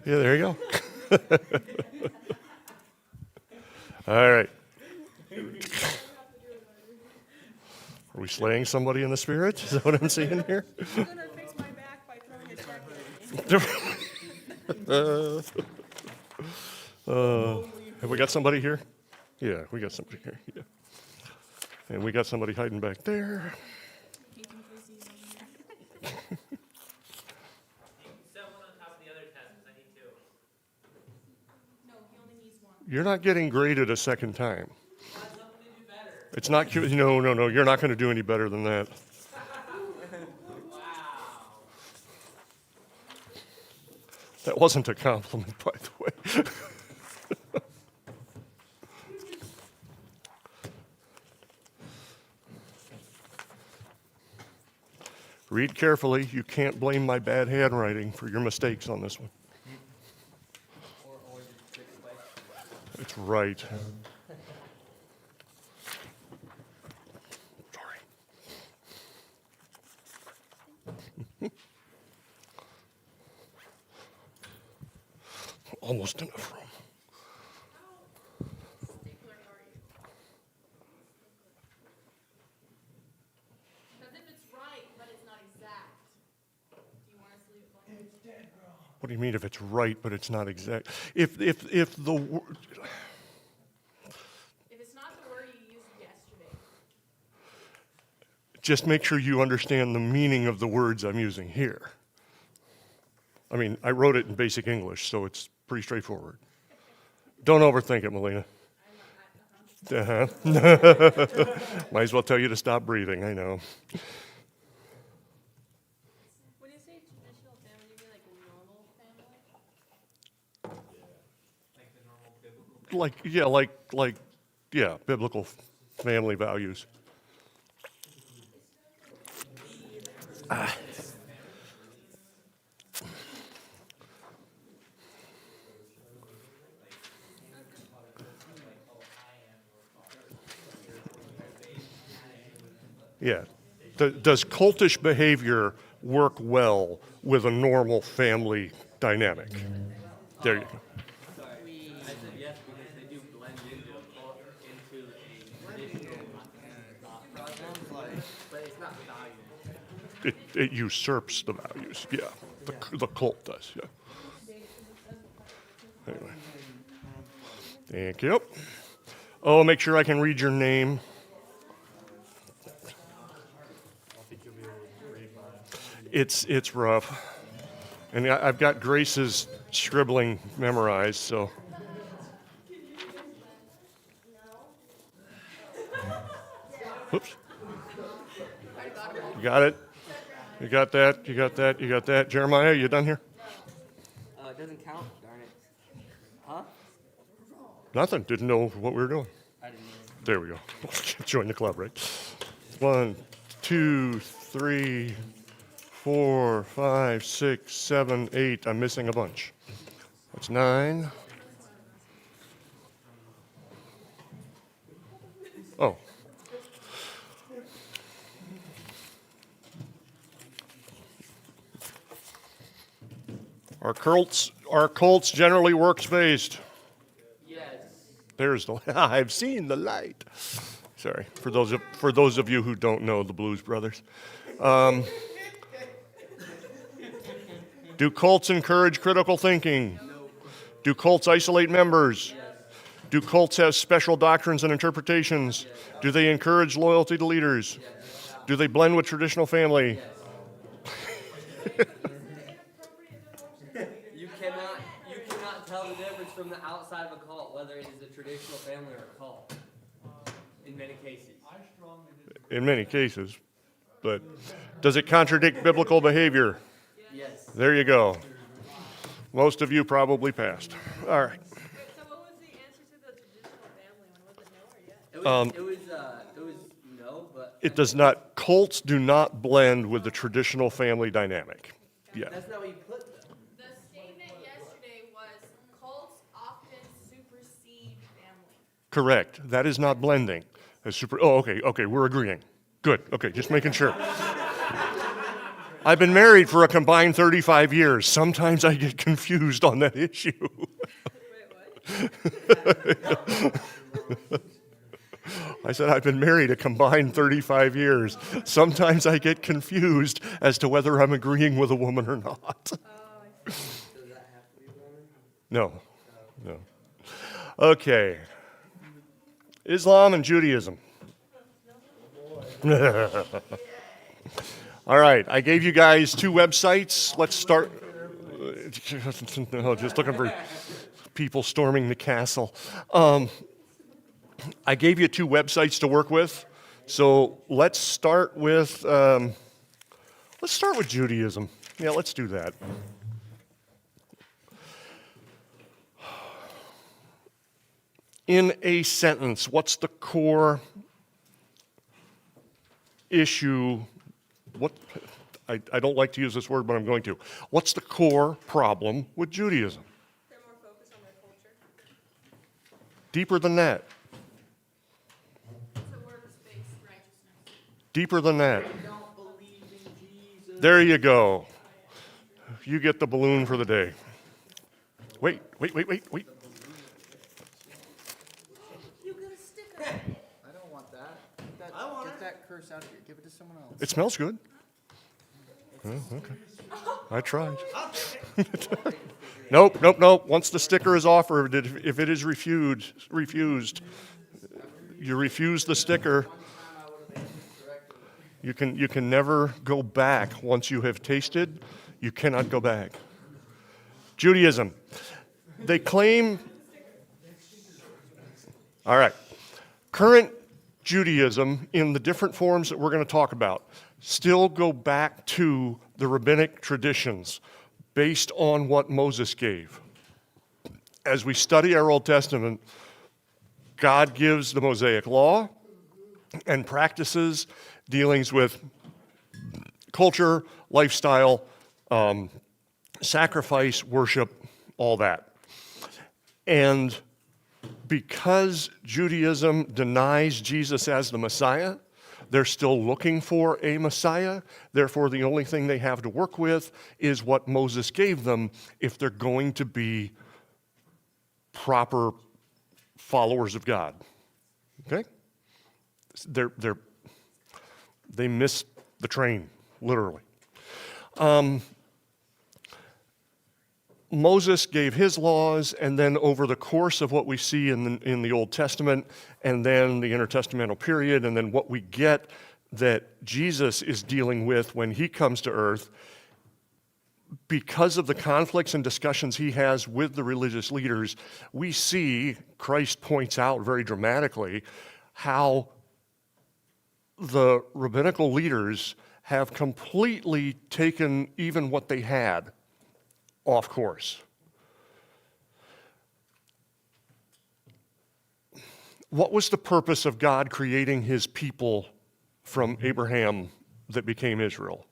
Yeah, there you go. All right. Are we slaying somebody in the spirit? Is that what I'm seeing here? I'm going to fix my back by throwing a check at me. Have we got somebody here? Yeah, we got somebody here. Yeah. And we got somebody hiding back there. Someone on top of the other test, I need two. No, he only needs one. You're not getting graded a second time. Something to do better. It's not cute. No, no, no. You're not going to do any better than that. Wow. That wasn't a compliment, by the way. Read carefully. You can't blame my bad handwriting for your mistakes on this one. Or just fix it. It's right. Sorry. Almost enough room. Because if it's right, but it's not exact, do you want us to leave it blank? It's dead, bro. What do you mean if it's right but it's not exact? If the word, If it's not the word you used yesterday, just make sure you understand the meaning of the words I'm using here. I mean, I wrote it in basic English, so it's pretty straightforward. Don't overthink it, Melina. Uh-huh. Might as well tell you to stop breathing, I know. when you say traditional family, you mean like a normal family? Like the normal biblical. Yeah, biblical family values. Yeah. Does cultish behavior work well with a normal family dynamic? There you go. Sorry. I said yes because they do blend into a traditional process, but it's not valued. It usurps the values. Yeah, the cult does. Yeah. Anyway, thank you. Oh, make sure I can read your name. It's rough, and I've got Grace's scribbling memorized, so. Oops. You got it. You got that. You got that. You got that. Jeremiah, you done here? It doesn't count, darn it. Huh? Nothing. Didn't know what we were doing. I didn't either. There we go. Join the club, right? 1, 2, 3, 4, 5, 6, 7, 8. I'm missing a bunch. That's 9. Oh. Our cults generally works based. Yes. There's the I've seen the light. Sorry for those of you who don't know the Blues Brothers. Do cults encourage critical thinking? No. Do cults isolate members? Yes. Do cults have special doctrines and interpretations? Do they encourage loyalty to leaders? Yes. Do they blend with traditional family? Yes. You cannot tell the difference from the outside of a cult, whether it is a traditional family or a cult. In many cases. In many cases. But does it contradict biblical behavior? Yes. There you go. Most of you probably passed. All right. Wait, so what was the answer to the traditional family one? Was it no or yes? It was no, but It does not, cults do not blend with the traditional family dynamic. Yeah. that's not what you put though. The statement yesterday was cults often supersede family. Correct. That is not blending. That's super. Oh, okay. Okay. We're agreeing. Good. Okay. Just making sure. I've been married for a combined 35 years. Sometimes I get confused on that issue. Wait, what? I said I've been married a combined 35 years. Sometimes I get confused as to whether I'm agreeing with a woman or not. Oh, I see. Does that have to be a woman? No, no. Okay. Islam and Judaism. All right, I gave you guys 2 websites. Let's start. No, just looking for people storming the castle. I gave you 2 websites to work with. So let's start with Judaism. Yeah, let's do that. In a sentence, what's the core issue? I don't like to use this word, but I'm going to. What's the core problem with Judaism? They're more focused on their culture. Deeper than that. It's a works-based righteousness. Deeper than that. Don't believe in Jesus. There you go. You get the balloon for the day. Wait. You got a sticker. I don't want that. Get that curse out of here. Give it to someone else. It smells good. Oh, okay. I tried. Nope. Once the sticker is offered, if it is refused, you refuse the sticker. You can never go back. Once you have tasted, you cannot go back. Judaism. They claim. All right. Current Judaism, in the different forms that we're going to talk about, still go back to the rabbinic traditions based on what Moses gave. As we study our Old Testament, God gives the Mosaic law and practices, dealings with culture, lifestyle, sacrifice, worship, all that. And because Judaism denies Jesus as the Messiah, they're still looking for a Messiah. Therefore, the only thing they have to work with is what Moses gave them if they're going to be proper followers of God. Okay? They miss the train, literally. Moses gave his laws, and then over the course of what we see in the Old Testament, and then the intertestamental period, and then what we get that Jesus is dealing with when he comes to earth, because of the conflicts and discussions he has with the religious leaders, we see, Christ points out very dramatically, how the rabbinical leaders have completely taken even what they had off course. What was the purpose of God creating his people from Abraham that became Israel?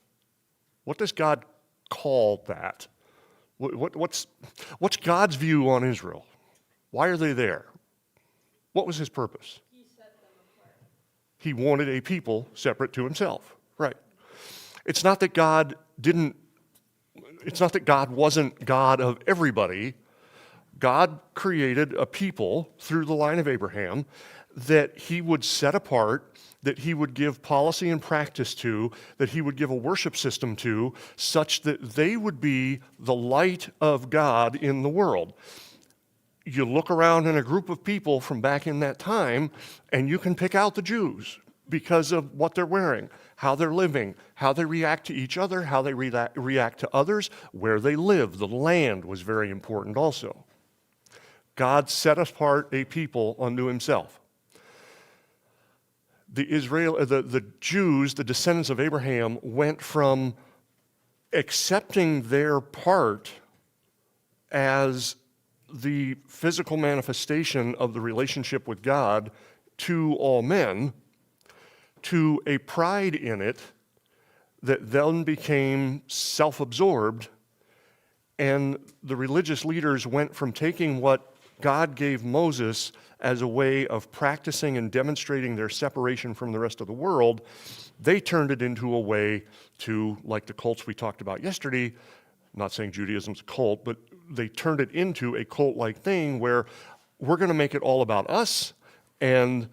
What does God call that? What's God's view on Israel? Why are they there? What was his purpose? He set them apart. He wanted a people separate to himself. Right. It's not that God wasn't God of everybody. God created a people through the line of Abraham that he would set apart, that he would give policy and practice to, that he would give a worship system to, such that they would be the light of God in the world. You look around in a group of people from back in that time, and you can pick out the Jews because of what they're wearing, how they're living, how they react to each other, how they react to others, where they live. The land was very important also. God set apart a people unto himself. The Jews, the descendants of Abraham, went from accepting their part as the physical manifestation of the relationship with God to all men, to a pride in it that then became self-absorbed, and the religious leaders went from taking what God gave Moses as a way of practicing and demonstrating their separation from the rest of the world, They turned it into a way to, like the cults we talked about yesterday, not saying Judaism's a cult, but they turned it into a cult-like thing where we're going to make it all about us, and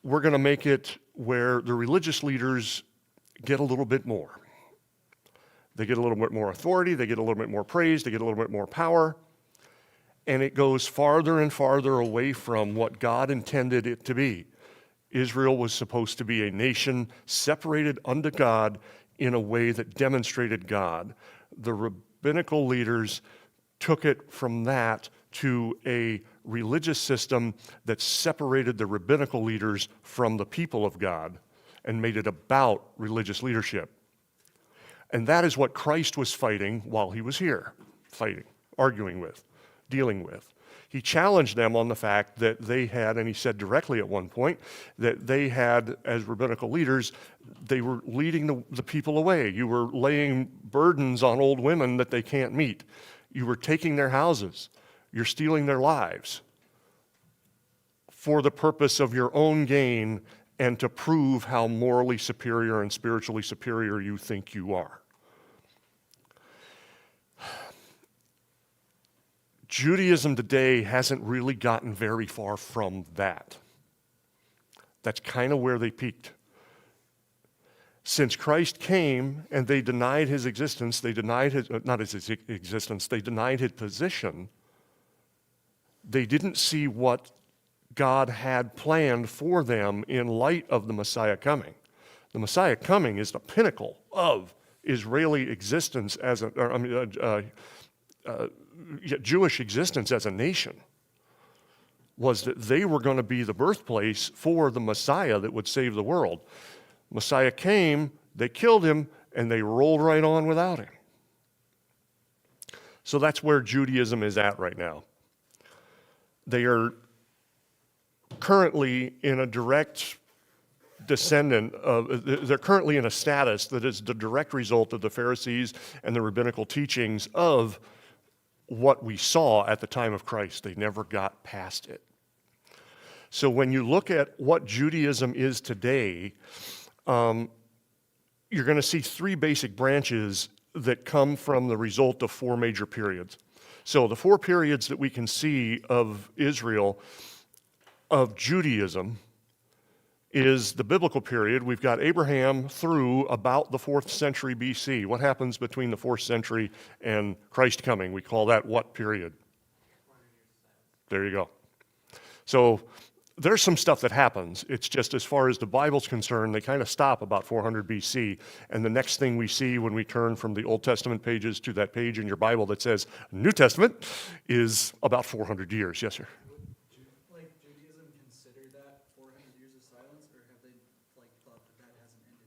we're going to make it where the religious leaders get a little bit more. They get a little bit more authority, they get a little bit more praise, they get a little bit more power, and it goes farther and farther away from what God intended it to be. Israel was supposed to be a nation separated unto God in a way that demonstrated God. The rabbinical leaders took it from that to a religious system that separated the rabbinical leaders from the people of God and made it about religious leadership. And that is what Christ was fighting while he was here, fighting, arguing with, dealing with. He challenged them on the fact that they had, and he said directly at one point, that they had, as rabbinical leaders, they were leading the people away. You were laying burdens on old women that they can't meet. You were taking their houses. You're stealing their lives for the purpose of your own gain and to prove how morally superior and spiritually superior you think you are. Judaism today hasn't really gotten very far from that. That's kind of where they peaked. Since Christ came and they denied his existence, they denied his, not his existence, they denied his position, they didn't see what God had planned for them in light of the Messiah coming. The Messiah coming is the pinnacle of Israeli existence as Jewish existence as a nation, was that they were going to be the birthplace for the Messiah that would save the world. Messiah came, they killed him, and they rolled right on without him. So that's where Judaism is at right now. They are currently in a direct descendant of, they're currently in a status that is the direct result of the Pharisees and the rabbinical teachings of what we saw at the time of Christ. They never got past it. So when you look at what Judaism is today, you're going to see three basic branches that come from the result of four major periods. So the four periods that we can see of Israel, of Judaism, is the biblical period. We've got Abraham through about the 4th century BC. What happens between the 4th century and Christ coming? We call that what period? There you go. So there's some stuff that happens. It's just as far as the Bible's concerned, they kind of stop about 400 BC. And the next thing we see when we turn from the Old Testament pages to that page in your Bible that says New Testament is about 400 years. Yes, sir? Like Judaism consider that 400 years of silence, or have they like thought that that hasn't ended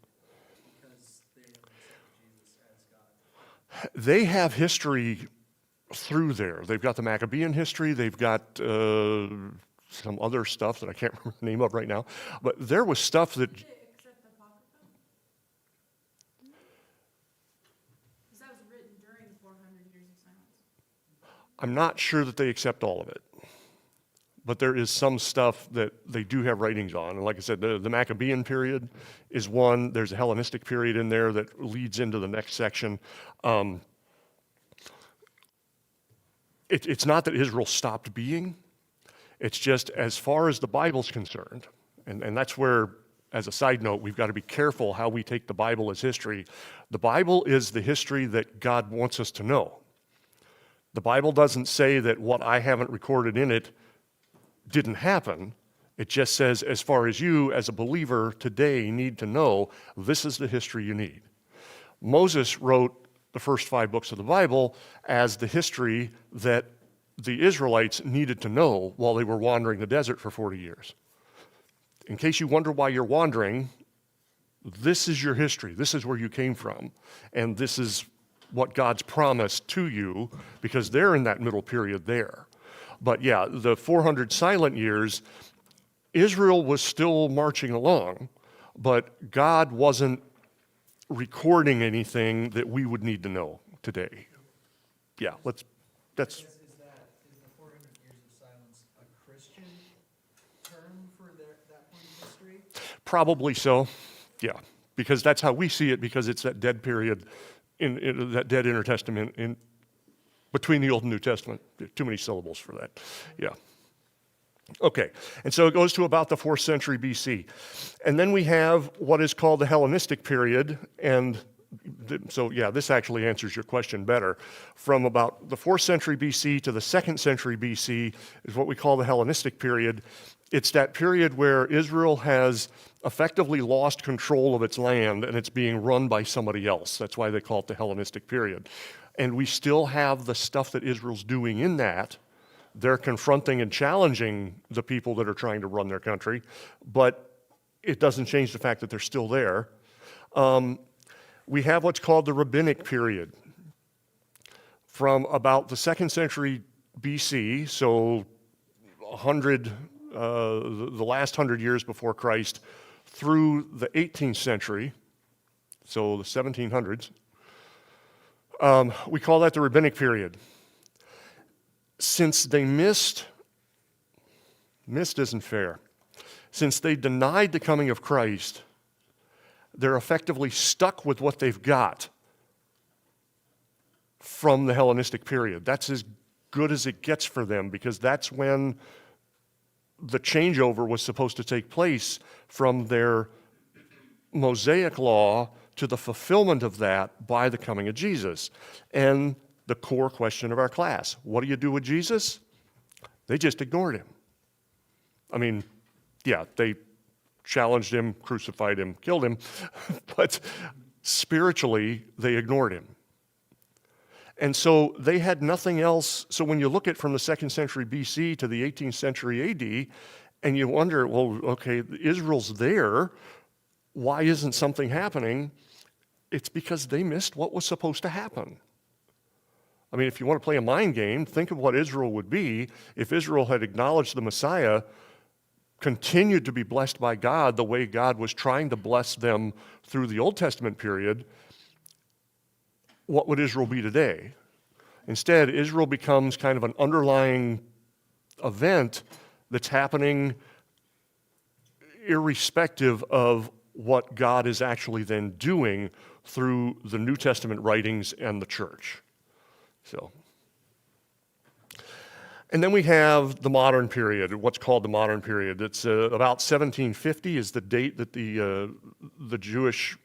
because they don't accept Jesus as God? They have history through there. They've got the Maccabean history. They've got some other stuff that I can't remember the name of right now. But there was stuff that... Did they accept the Apocrypha? Because that was written during the 400 years of silence. I'm not sure that they accept all of it. But there is some stuff that they do have writings on. And like I said, the Maccabean period is one. There's a Hellenistic period in there that leads into the next section. It's not that Israel stopped being. It's just as far as the Bible's concerned, and that's where, as a side note, we've got to be careful how we take the Bible as history. The Bible is the history that God wants us to know. The Bible doesn't say that what I haven't recorded in it didn't happen. It just says, as far as you, as a believer today, need to know, this is the history you need. Moses wrote the first 5 books of the Bible as the history that the Israelites needed to know while they were wandering the desert for 40 years. In case you wonder why you're wandering, this is your history. This is where you came from. And this is what God's promised to you, because they're in that middle period there. But yeah, the 400 silent years, Israel was still marching along, but God wasn't recording anything that we would need to know today. Yeah, that's... Is the 400 years of silence a Christian term for that point in history? Probably so. Yeah, because that's how we see it, because it's that dead period, in that dead intertestament in between the Old and New Testament. Too many syllables for that. Yeah. Okay, and so it goes to about the 4th century BC. And then we have what is called the Hellenistic period, and so yeah, this actually answers your question better. From about the 4th century BC to the 2nd century BC is what we call the Hellenistic period. It's that period where Israel has effectively lost control of its land and it's being run by somebody else. That's why they call it the Hellenistic period. And we still have the stuff that Israel's doing in that. They're confronting and challenging the people that are trying to run their country, but it doesn't change the fact that they're still there. We have what's called the Rabbinic period. From about the 2nd century BC, so 100, the last 100 years before Christ, through the 18th century, so the 1700s, we call that the Rabbinic period. Since they missed isn't fair. Since they denied the coming of Christ, they're effectively stuck with what they've got from the Hellenistic period. That's as good as it gets for them, because that's when the changeover was supposed to take place from their Mosaic law to the fulfillment of that by the coming of Jesus. And the core question of our class, what do you do with Jesus? They just ignored him. I mean, yeah, they challenged him, crucified him, killed him, but spiritually, they ignored him. And so they had nothing else. So when you look at from the 2nd century BC to the 18th century AD, and you wonder, well, okay, Israel's there, why isn't something happening? It's because they missed what was supposed to happen. I mean, if you want to play a mind game, think of what Israel would be if Israel had acknowledged the Messiah, continued to be blessed by God the way God was trying to bless them through the Old Testament period. What would Israel be today? Instead, Israel becomes kind of an underlying event that's happening irrespective of what God is actually then doing through the New Testament writings and the church. So, and then we have the modern period, what's called the modern period. It's about 1750 is the date that the Jewish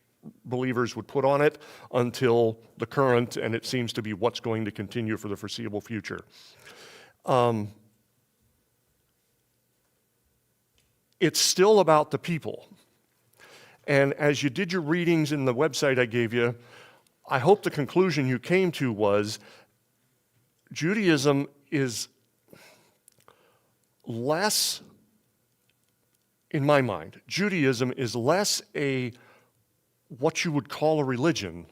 believers would put on it until the current, and it seems to be what's going to continue for the foreseeable future. It's still about the people. And as you did your readings in the website I gave you, I hope the conclusion you came to was Judaism is less, in my mind, Judaism is less what you would call a religion.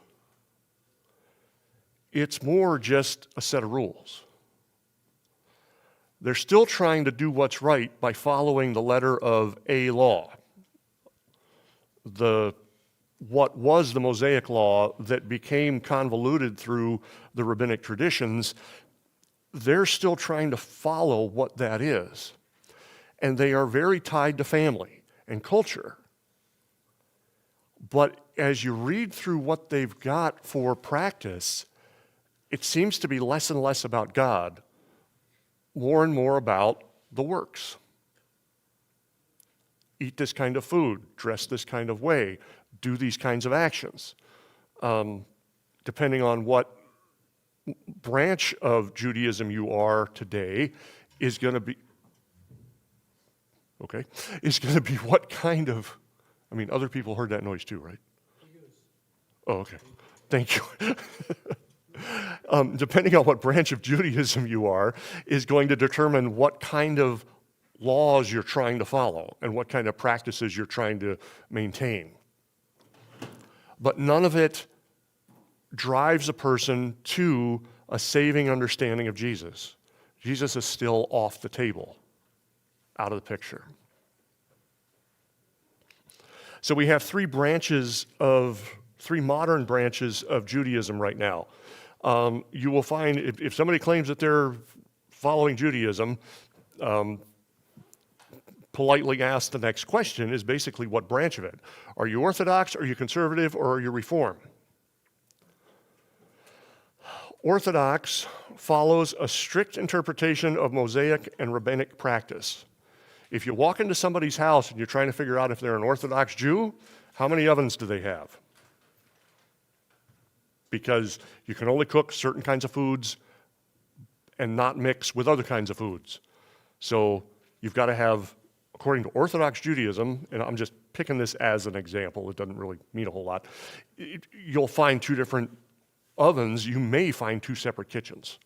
It's more just a set of rules. They're still trying to do what's right by following the letter of a law. What was the Mosaic law that became convoluted through the rabbinic traditions, they're still trying to follow what that is. And they are very tied to family and culture. But as you read through what they've got for practice, it seems to be less and less about God, more and more about the works. Eat this kind of food, dress this kind of way, do these kinds of actions. Depending on what branch of Judaism you are today, is going to be what kind of, I mean, other people heard that noise too, right? Oh, okay. Thank you. Depending on what branch of Judaism you are, is going to determine what kind of laws you're trying to follow and what kind of practices you're trying to maintain. But none of it drives a person to a saving understanding of Jesus. Jesus is still off the table, out of the picture. So we have three modern branches of Judaism right now. You will find, if somebody claims that they're following Judaism, politely ask the next question is basically what branch of it. Are you Orthodox, are you conservative, or are you Reform? Orthodox follows a strict interpretation of Mosaic and rabbinic practice. If you walk into somebody's house and you're trying to figure out if they're an Orthodox Jew, how many ovens do they have? Because you can only cook certain kinds of foods and not mix with other kinds of foods. So you've got to have, according to Orthodox Judaism, and I'm just picking this as an example, it doesn't really mean a whole lot, you'll find two different ovens, you may find two separate kitchens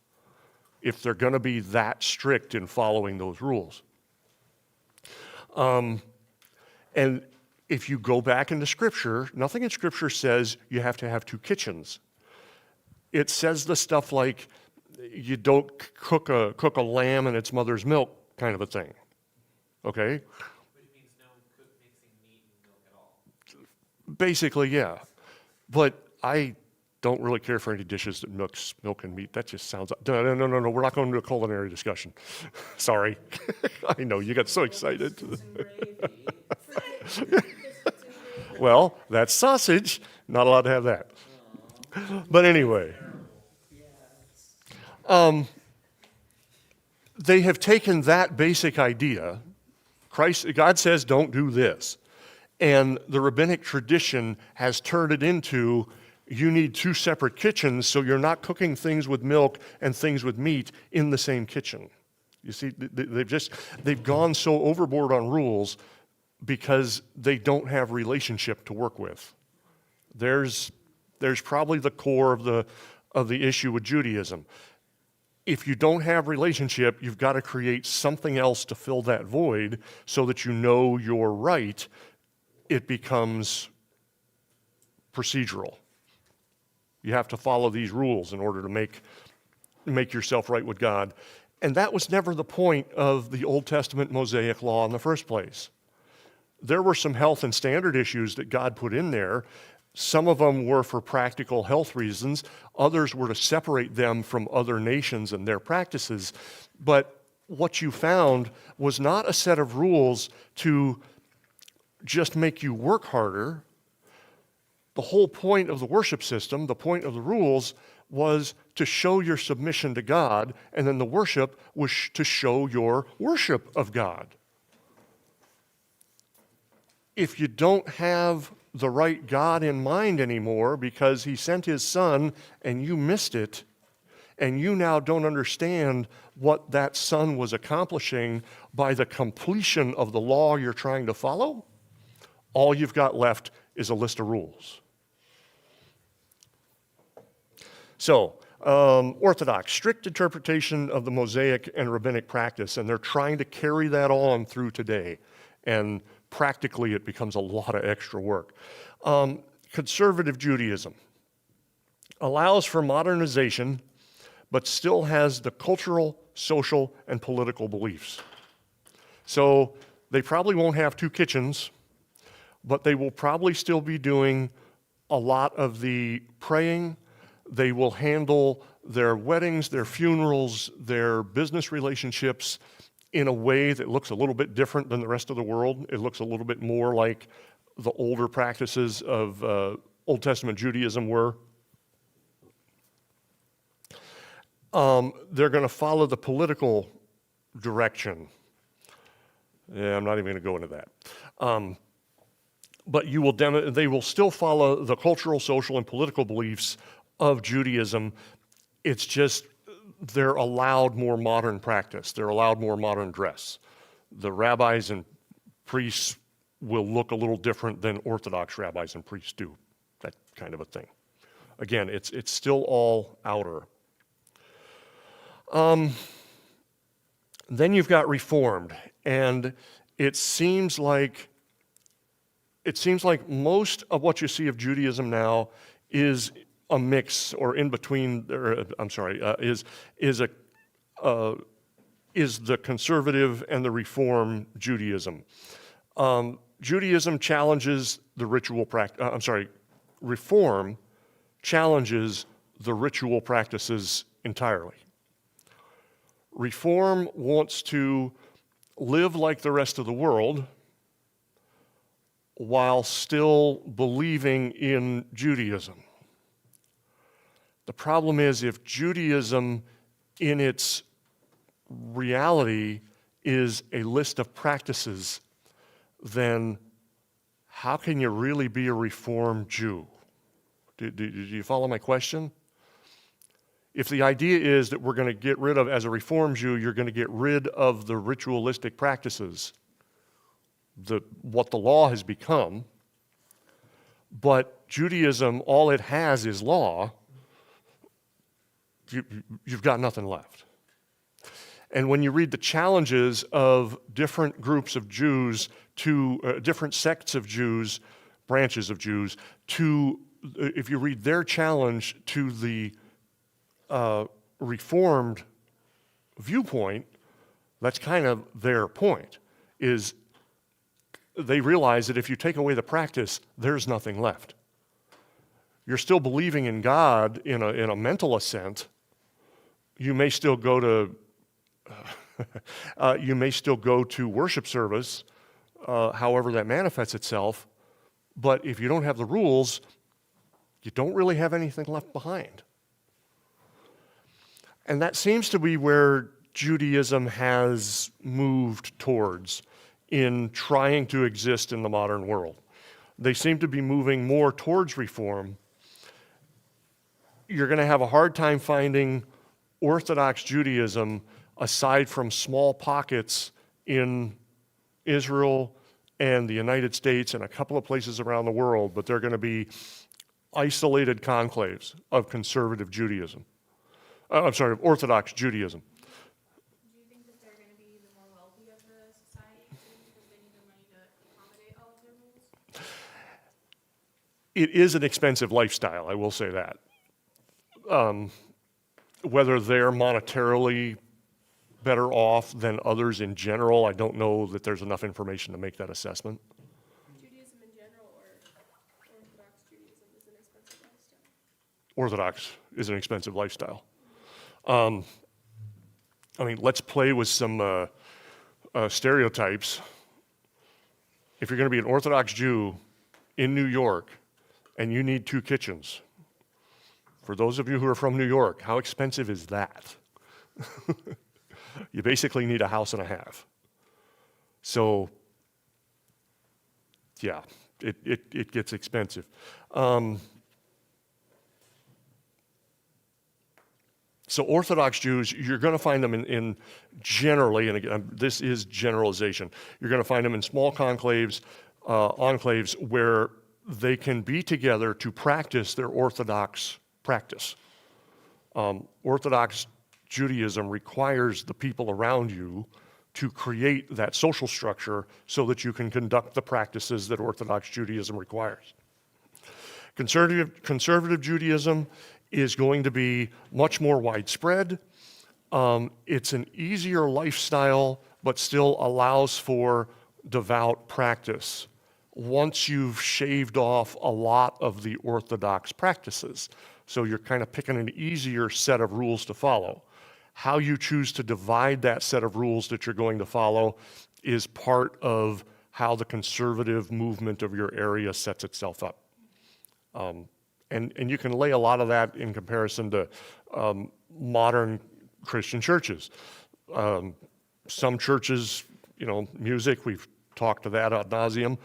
if they're going to be that strict in following those rules. And if you go back into Scripture, nothing in Scripture says you have to have two kitchens. It says the stuff like you don't cook a lamb in its mother's milk kind of a thing, okay? Which means no mixing meat and milk at all. Basically, yeah. But I don't really care for any dishes that mix milk and meat. That just sounds, no, we're not going to a culinary discussion. Sorry. I know, you got so excited. Well, that's sausage, not allowed to have that. But anyway. They have taken that basic idea, God says don't do this, and the rabbinic tradition has turned it into you need two separate kitchens so you're not cooking things with milk and things with meat in the same kitchen. You see, they've gone so overboard on rules because they don't have relationship to work with. There's probably the core of the issue with Judaism. If you don't have relationship, you've got to create something else to fill that void so that you know you're right. It becomes procedural. You have to follow these rules in order to make yourself right with God. And that was never the point of the Old Testament Mosaic law in the first place. There were some health and standard issues that God put in there. Some of them were for practical health reasons. Others were to separate them from other nations and their practices. But what you found was not a set of rules to just make you work harder. The whole point of the worship system, the point of the rules, was to show your submission to God, and then the worship was to show your worship of God. If you don't have the right God in mind anymore because he sent his son and you missed it, and you now don't understand what that son was accomplishing by the completion of the law you're trying to follow, all you've got left is a list of rules. So, Orthodox, strict interpretation of the Mosaic and rabbinic practice, and they're trying to carry that on through today. And practically, it becomes a lot of extra work. Conservative Judaism allows for modernization, but still has the cultural, social, and political beliefs. So they probably won't have two kitchens, but they will probably still be doing a lot of the praying. They will handle their weddings, their funerals, their business relationships in a way that looks a little bit different than the rest of the world. It looks a little bit more like the older practices of Old Testament Judaism were. They're going to follow the political direction. Yeah, I'm not even going to go into that. But they will still follow the cultural, social, and political beliefs of Judaism. It's just they're allowed more modern practice. They're allowed more modern dress. The rabbis and priests will look a little different than Orthodox rabbis and priests do, that kind of a thing. Again, it's still all outer. Then you've got Reformed, and it seems like most of what you see of Judaism now is a mix, or in between. Is the conservative and the Reform Judaism. Judaism challenges the ritual practice. Reform challenges the ritual practices entirely. Reform wants to live like the rest of the world while still believing in Judaism. The problem is if Judaism in its reality is a list of practices, then how can you really be a Reformed Jew? Do you follow my question? If the idea is that we're going to get rid of, as a Reformed Jew, you're going to get rid of the ritualistic practices, what the law has become, but Judaism, all it has is law, you've got nothing left. And when you read the challenges of different groups of Jews to different sects of Jews, branches of Jews, if you read their challenge to the Reformed viewpoint, that's kind of their point, is they realize that if you take away the practice, there's nothing left. You're still believing in God in a mental assent. You may still go to worship service, however that manifests itself, but if you don't have the rules, you don't really have anything left behind. And that seems to be where Judaism has moved towards in trying to exist in the modern world. They seem to be moving more towards reform. You're going to have a hard time finding Orthodox Judaism aside from small pockets in Israel and the United States and a couple of places around the world, but they're going to be isolated conclaves of conservative Judaism. Of Orthodox Judaism. Do you think that they're going to be the more wealthy of the society too, because they need the money to accommodate all of their rules? It is an expensive lifestyle, I will say that. Whether they're monetarily better off than others in general, I don't know that there's enough information to make that assessment. Judaism in general or Orthodox Judaism is an expensive lifestyle? Orthodox is an expensive lifestyle. Let's play with some stereotypes. If you're going to be an Orthodox Jew in New York and you need 2 kitchens, for those of you who are from New York, how expensive is that? You basically need a house and a half. So, yeah, it gets expensive. So Orthodox Jews, you're going to find them in generally, and again, this is generalization, you're going to find them in small enclaves where they can be together to practice their Orthodox practice. Orthodox Judaism requires the people around you to create that social structure so that you can conduct the practices that Orthodox Judaism requires. Conservative Judaism is going to be much more widespread. It's an easier lifestyle, but still allows for devout practice once you've shaved off a lot of the Orthodox practices. So you're kind of picking an easier set of rules to follow. How you choose to divide that set of rules that you're going to follow is part of how the conservative movement of your area sets itself up. And you can lay a lot of that in comparison to modern Christian churches. Some churches, music, we've talked to that ad nauseum.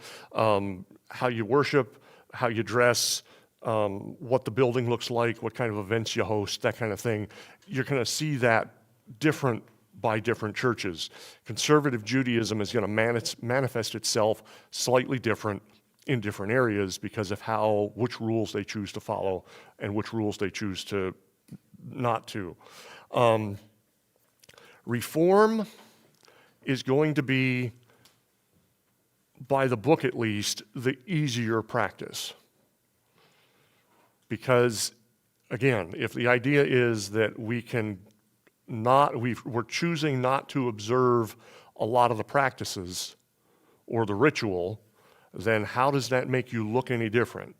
How you worship, how you dress, what the building looks like, what kind of events you host, that kind of thing. You're going to see that different by different churches. Conservative Judaism is going to manifest itself slightly different in different areas because of which rules they choose to follow and which rules they choose to not to. Reform is going to be, by the book at least, the easier practice. Because, again, if the idea is that we're choosing not to observe a lot of the practices or the ritual, then how does that make you look any different?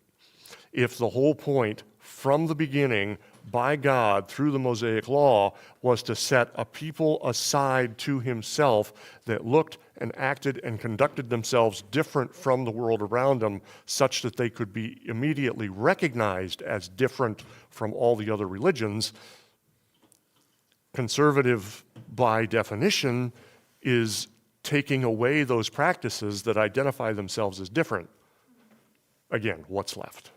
If the whole point from the beginning by God through the Mosaic law was to set a people aside to himself that looked and acted and conducted themselves different from the world around them, such that they could be immediately recognized as different from all the other religions. Conservative, by definition, is taking away those practices that identify themselves as different. Again, what's left?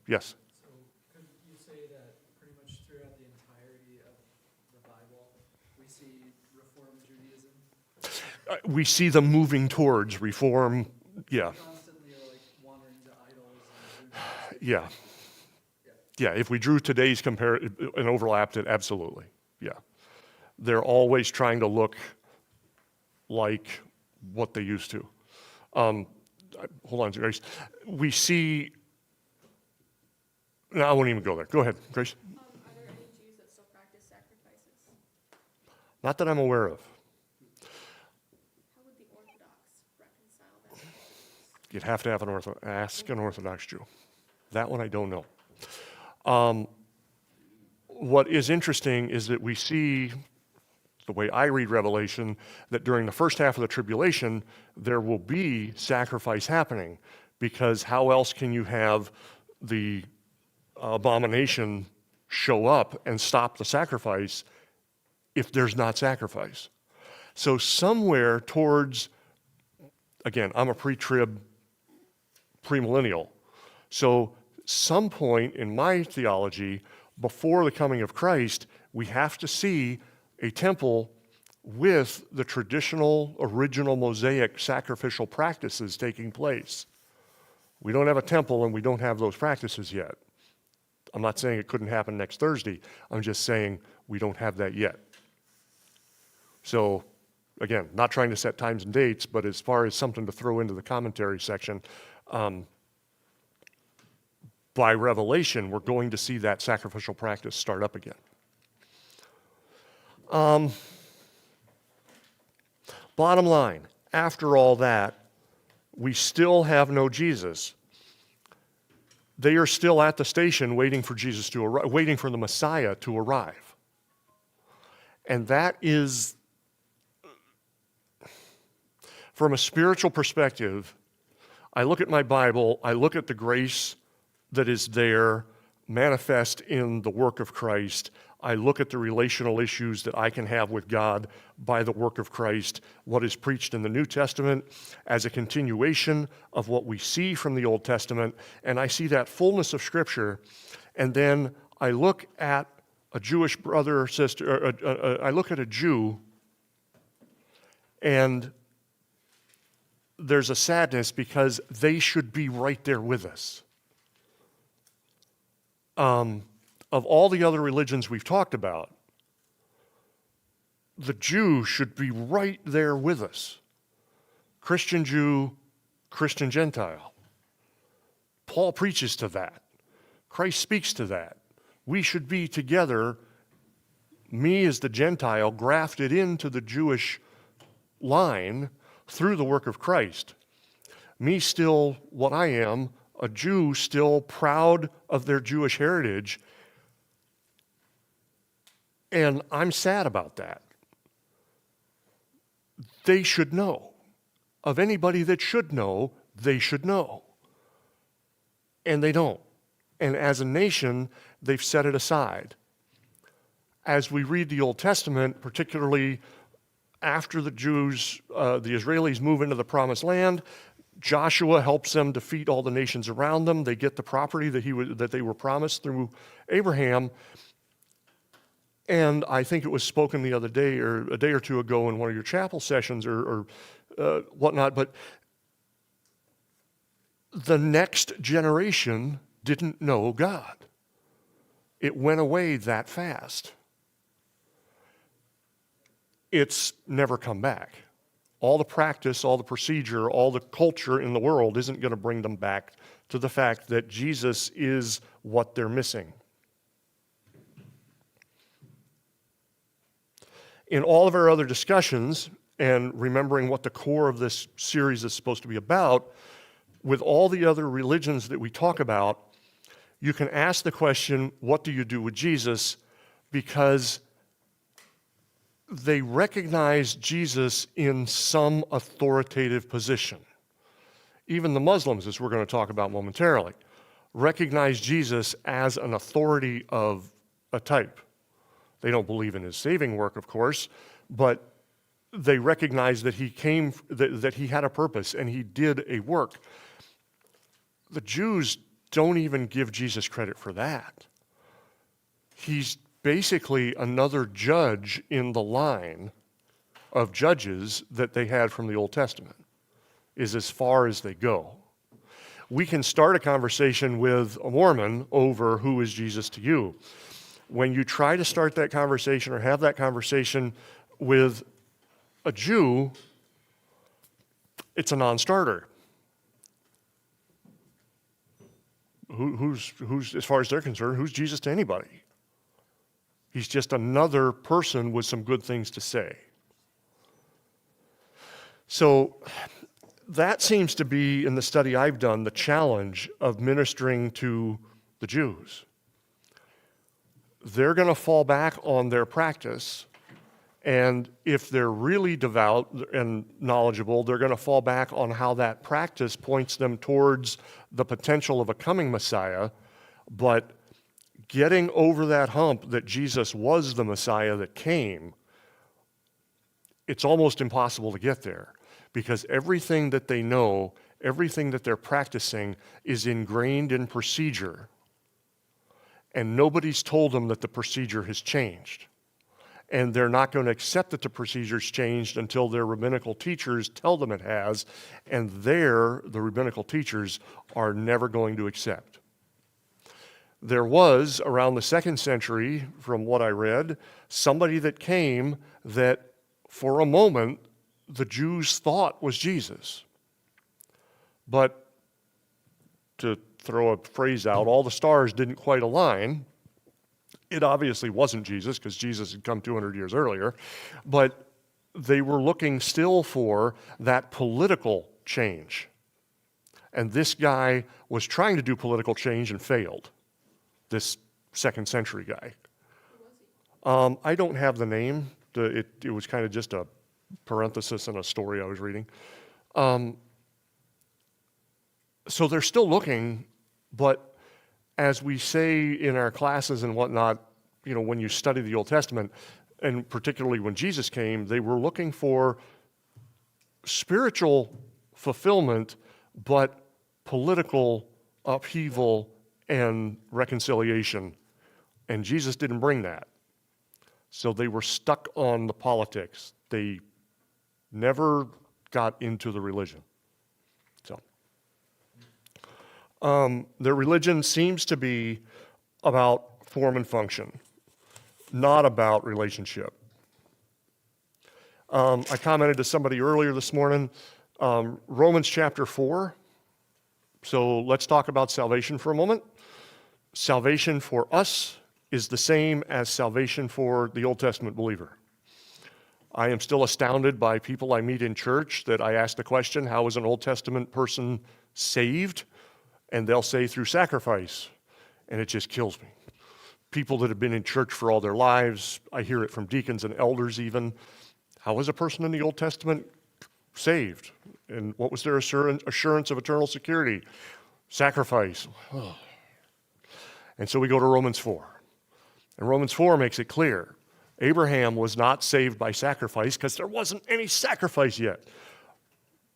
Yes? So could you say that pretty much throughout the entirety of the Bible, we see Reformed Judaism? We see them moving towards reform. Yeah, Constantly are like wandering to idols and voodoo. yeah. Yeah, if we drew today's and overlapped it, absolutely. Yeah. They're always trying to look like what they used to. Hold on, Grace. We see, no, I won't even go there. Go ahead, Grace. Are there any Jews that still practice sacrifices? Not that I'm aware of. How would the Orthodox reconcile that? You'd have to have ask an Orthodox Jew. That one I don't know. What is interesting is that we see, the way I read Revelation, that during the first half of the tribulation, there will be sacrifice happening, because how else can you have the abomination show up and stop the sacrifice if there's not sacrifice? So somewhere towards, again, I'm a pre-trib, premillennial, so some point in my theology, before the coming of Christ, we have to see a temple with the traditional, original Mosaic sacrificial practices taking place. We don't have a temple and we don't have those practices yet. I'm not saying it couldn't happen next Thursday. I'm just saying we don't have that yet. So, again, not trying to set times and dates, but as far as something to throw into the commentary section, by Revelation, we're going to see that sacrificial practice start up again. Bottom line, after all that, we still have no Jesus. They are still at the station waiting for Jesus to arrive, waiting for the Messiah to arrive. And that is, from a spiritual perspective, I look at my Bible, I look at the grace that is there manifest in the work of Christ. I look at the relational issues that I can have with God by the work of Christ, what is preached in the New Testament as a continuation of what we see from the Old Testament, and I see that fullness of Scripture, and then I look at a Jewish brother or sister, I look at a Jew, and there's a sadness because they should be right there with us. Of all the other religions we've talked about, the Jew should be right there with us. Christian Jew, Christian Gentile. Paul preaches to that. Christ speaks to that. We should be together, me as the Gentile, grafted into the Jewish line through the work of Christ. Me still what I am, a Jew still proud of their Jewish heritage, and I'm sad about that. They should know. Of anybody that should know, they should know. And they don't. And as a nation, they've set it aside. As we read the Old Testament, particularly after the Jews, the Israelis move into the Promised Land, Joshua helps them defeat all the nations around them. They get the property that they were promised through Abraham. And I think it was spoken the other day or a day or two ago in one of your chapel sessions or whatnot, but the next generation didn't know God. It went away that fast. It's never come back. All the practice, all the procedure, all the culture in the world isn't going to bring them back to the fact that Jesus is what they're missing. In all of our other discussions, and remembering what the core of this series is supposed to be about, with all the other religions that we talk about, You can ask the question, what do you do with Jesus? Because they recognize Jesus in some authoritative position. Even the Muslims, as we're going to talk about momentarily, recognize Jesus as an authority of a type. They don't believe in his saving work, of course, but they recognize that he came, that he had a purpose and he did a work. The Jews don't even give Jesus credit for that. He's basically another judge in the line of judges that they had from the Old Testament, is as far as they go. We can start a conversation with a Mormon over who is Jesus to you. When you try to start that conversation or have that conversation with a Jew, it's a non-starter. Who's, as far as they're concerned, who's Jesus to anybody? He's just another person with some good things to say. So that seems to be, in the study I've done, the challenge of ministering to the Jews. They're going to fall back on their practice, and if they're really devout and knowledgeable, they're going to fall back on how that practice points them towards the potential of a coming Messiah, but getting over that hump that Jesus was the Messiah that came, it's almost impossible to get there, because everything that they know, everything that they're practicing is ingrained in procedure, and nobody's told them that the procedure has changed. And they're not going to accept that the procedure's changed until their rabbinical teachers tell them it has, and the rabbinical teachers are never going to accept. There was, around the 2nd century, from what I read, somebody that came that, for a moment, the Jews thought was Jesus. But, to throw a phrase out, all the stars didn't quite align. It obviously wasn't Jesus, because Jesus had come 200 years earlier, but they were looking still for that political change. And this guy was trying to do political change and failed, this 2nd century guy. Who was he? I don't have the name. It was kind of just a parenthesis in a story I was reading. So they're still looking, but as we say in our classes and whatnot, when you study the Old Testament, and particularly when Jesus came, they were looking for spiritual fulfillment, but political upheaval and reconciliation. And Jesus didn't bring that. So they were stuck on the politics. They never got into the religion. So their religion seems to be about form and function, not about relationship. I commented to somebody earlier this morning, Romans chapter 4. So let's talk about salvation for a moment. Salvation for us is the same as salvation for the Old Testament believer. I am still astounded by people I meet in church that I ask the question, how is an Old Testament person saved? And they'll say through sacrifice, and it just kills me. People that have been in church for all their lives, I hear it from deacons and elders even. How is a person in the Old Testament saved? And what was their assurance of eternal security? Sacrifice. Oh. And so we go to Romans 4. And Romans 4 makes it clear. Abraham was not saved by sacrifice because there wasn't any sacrifice yet.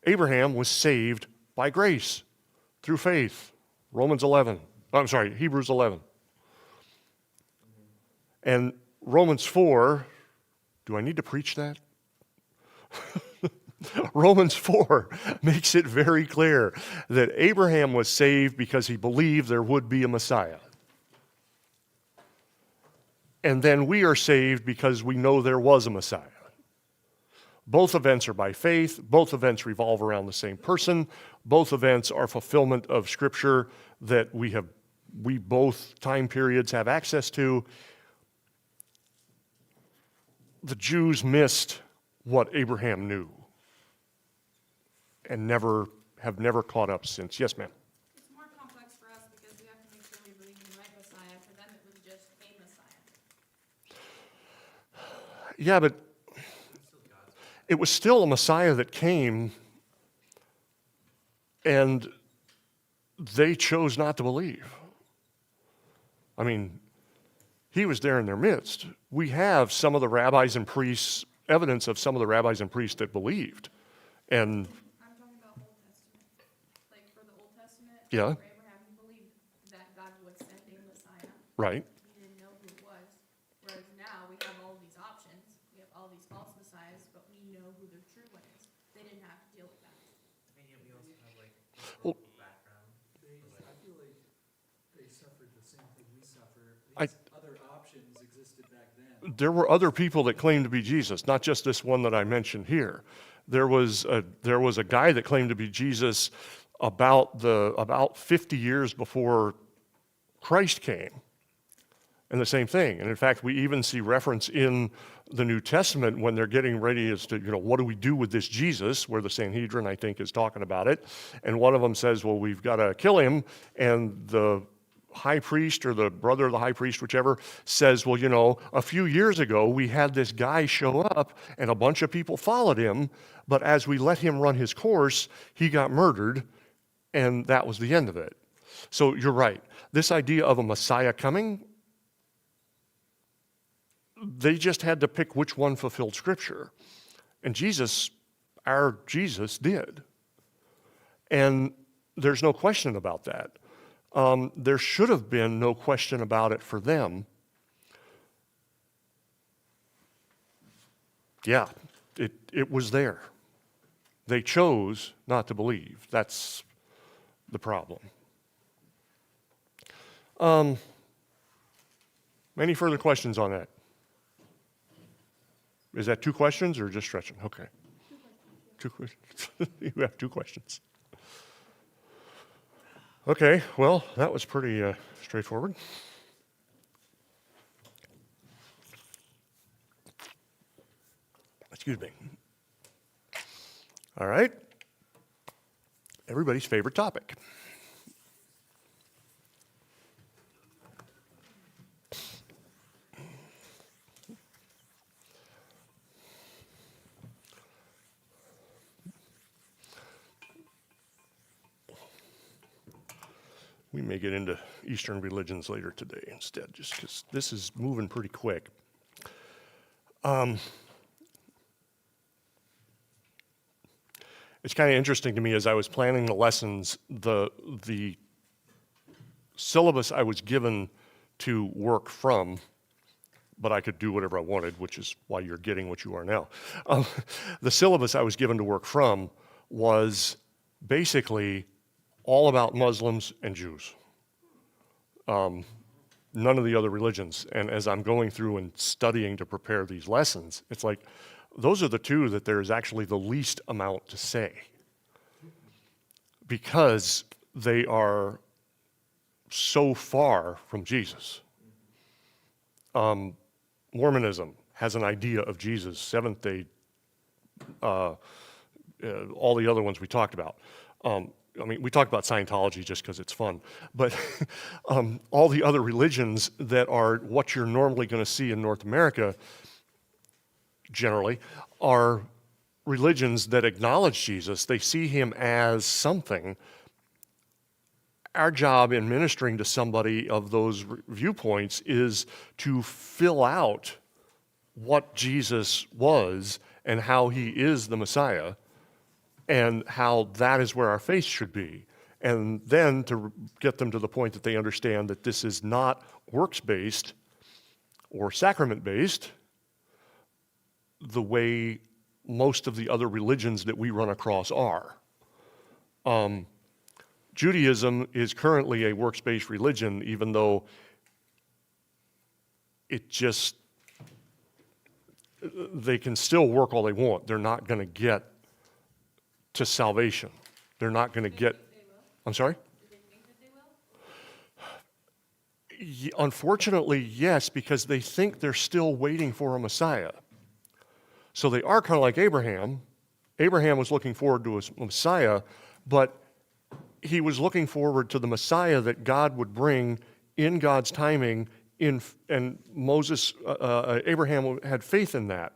Abraham was saved by grace through faith. Hebrews 11. And Romans 4, do I need to preach that? Romans 4 makes it very clear that Abraham was saved because he believed there would be a Messiah. And then we are saved because we know there was a Messiah. Both events are by faith. Both events revolve around the same person. Both events are fulfillment of Scripture that we both time periods have access to. The Jews missed what Abraham knew and have never caught up since. Yes, ma'am. It's more complex for us because we have to make sure we believe Yeah, but it was still a Messiah that came, and they chose not to believe. I mean, he was there in their midst. We have some of the rabbis and priests, evidence of some of the rabbis and priests that believed. And I'm talking about Old Testament. Like for the Old Testament, Yeah. for Abraham, he believed that God would send a Messiah. right, He didn't know who it was. Whereas now we have all these options. We have all these false messiahs, but we know who the true one is. They didn't have to deal with that. And yet we also have like Well- historical background. I feel like they suffered the same thing we suffer. I- These other options existed back then. there were other people that claimed to be Jesus, not just this one that I mentioned here. There was a guy that claimed to be Jesus about 50 years before Christ came. And the same thing. And in fact, we even see reference in the New Testament when they're getting ready as to, what do we do with this Jesus, where the Sanhedrin, I think, is talking about it. And one of them says, well, we've got to kill him. And the high priest or the brother of the high priest, whichever, says, well, a few years ago, we had this guy show up and a bunch of people followed him. But as we let him run his course, he got murdered. And that was the end of it. So you're right. This idea of a Messiah coming, they just had to pick which one fulfilled Scripture. And Jesus, our Jesus, did. And there's no question about that. There should have been no question about it for them. Yeah, it was there. They chose not to believe. That's the problem. Any further questions on that? Is that two questions or just stretching? Okay. Two questions. You have two questions. Okay, well, that was pretty straightforward. Excuse me. All right. Everybody's favorite topic. We may get into Eastern religions later today instead, just because this is moving pretty quick. It's kind of interesting to me as I was planning the lessons, the syllabus I was given to work from, but I could do whatever I wanted, which is why you're getting what you are now. The syllabus I was given to work from was basically all about Muslims and Jews. None of the other religions. And as I'm going through and studying to prepare these lessons, it's like, those are the two that there's actually the least amount to say. Because they are so far from Jesus. Mormonism has an idea of Jesus, Seventh-day, all the other ones we talked about. We talked about Scientology just because it's fun, but all the other religions that are what you're normally going to see in North America, generally, are religions that acknowledge Jesus. They see him as something. Our job in ministering to somebody of those viewpoints is to fill out what Jesus was and how he is the Messiah, and how that is where our faith should be. And then to get them to the point that they understand that this is not works-based or sacrament-based the way most of the other religions that we run across are. Judaism is currently a works-based religion, even though they can still work all they want. They're not going to get to salvation. They're not going to get, I'm sorry? Do they think that they will? Unfortunately, yes, because they think they're still waiting for a Messiah. So they are kind of like Abraham. Abraham was looking forward to a Messiah, but he was looking forward to the Messiah that God would bring in God's timing and Abraham had faith in that.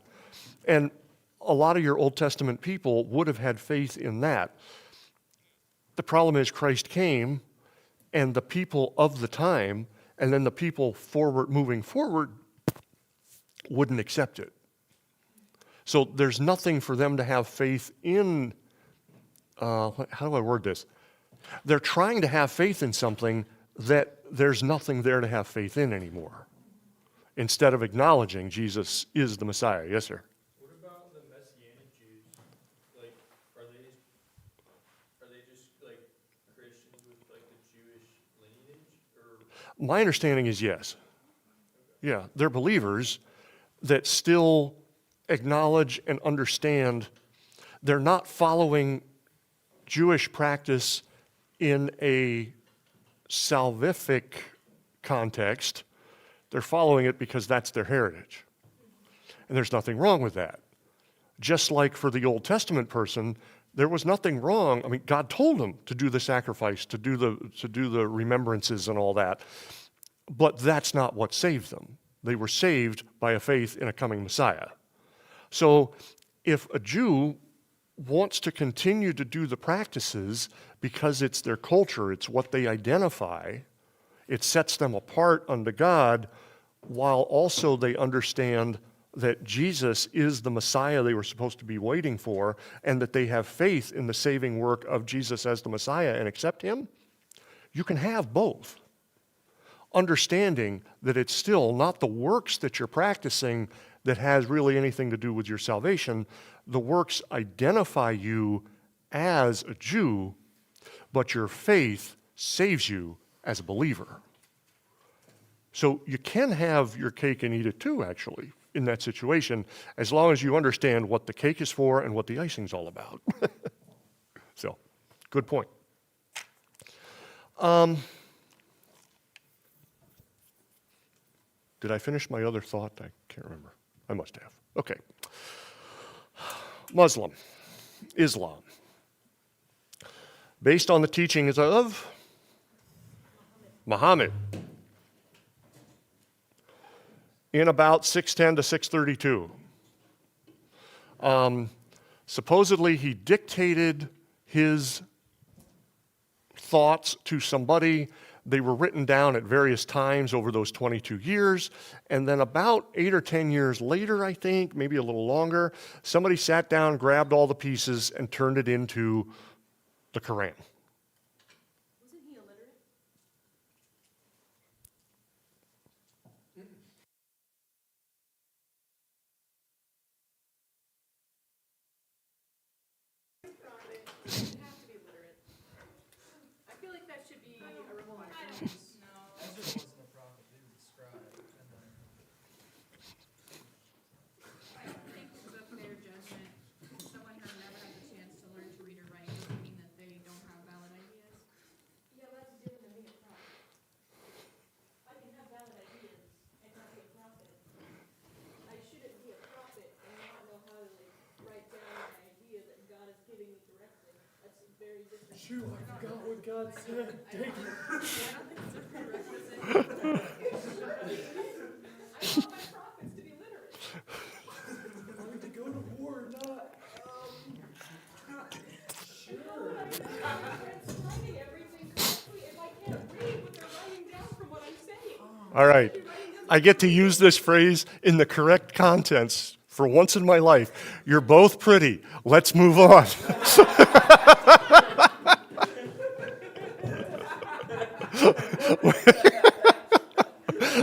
And a lot of your Old Testament people would have had faith in that. The problem is Christ came, and the people of the time, and then the people moving forward, wouldn't accept it. So there's nothing for them to have faith in. How do I word this? They're trying to have faith in something that there's nothing there to have faith in anymore, instead of acknowledging Jesus is the Messiah. Yes, sir? What about the Messianic Jews? Like, are they just like Christians with like the Jewish lineage, or? My understanding is yes. Yeah, they're believers that still acknowledge and understand. They're not following Jewish practice in a salvific context. They're following it because that's their heritage. And there's nothing wrong with that. Just like for the Old Testament person, there was nothing wrong. I mean, God told them to do the sacrifice, to do the remembrances and all that. But that's not what saved them. They were saved by a faith in a coming Messiah. So if a Jew wants to continue to do the practices because it's their culture, it's what they identify, it sets them apart unto God, while also they understand that Jesus is the Messiah they were supposed to be waiting for, and that they have faith in the saving work of Jesus as the Messiah and accept him, you can have both. Understanding that it's still not the works that you're practicing that has really anything to do with your salvation. The works identify you as a Jew, but your faith saves you as a believer. So you can have your cake and eat it too, actually, in that situation, as long as you understand what the cake is for and what the icing's all about. So, good point. Did I finish my other thought? I can't remember. I must have. Okay. Muslim, Islam. Based on the teachings of Muhammad. In about 610 to 632. Supposedly he dictated his thoughts to somebody. They were written down at various times over those 22 years. And then about 8 or 10 years later, I think, maybe a little longer, somebody sat down, grabbed all the pieces, and turned it into the Quran. Wasn't he illiterate? He doesn't have to be literate. I feel like that should be a requirement. Ezra wasn't a prophet, he was a scribe, and then I don't think it's up to their judgment. Someone who never had the chance to learn to read or write doesn't mean that they don't have valid ideas. Yeah, that's different than being a prophet. I can have valid ideas and not be a prophet. I shouldn't be a prophet and not know how to write down an idea that God is giving me directly. That's very different. shoot, I forgot what God said. Dang it. I don't think it's a prerequisite. I want my prophets to be literate. I need to go to war, not, Transcribing everything correctly if I can't read what they're writing down from what I'm saying. All right. I get to use this phrase in the correct contents for once in my life. You're both pretty. Let's move on.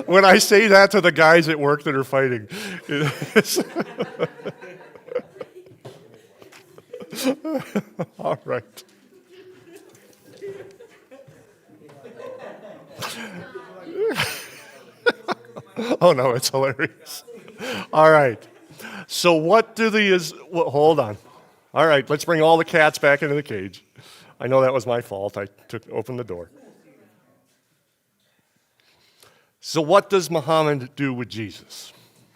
When I say that to the guys at work that are fighting, all right. Oh no, it's hilarious. All right. So what do hold on. All right, let's bring all the cats back into the cage. I know that was my fault. I opened the door. So what does Muhammad do with Jesus?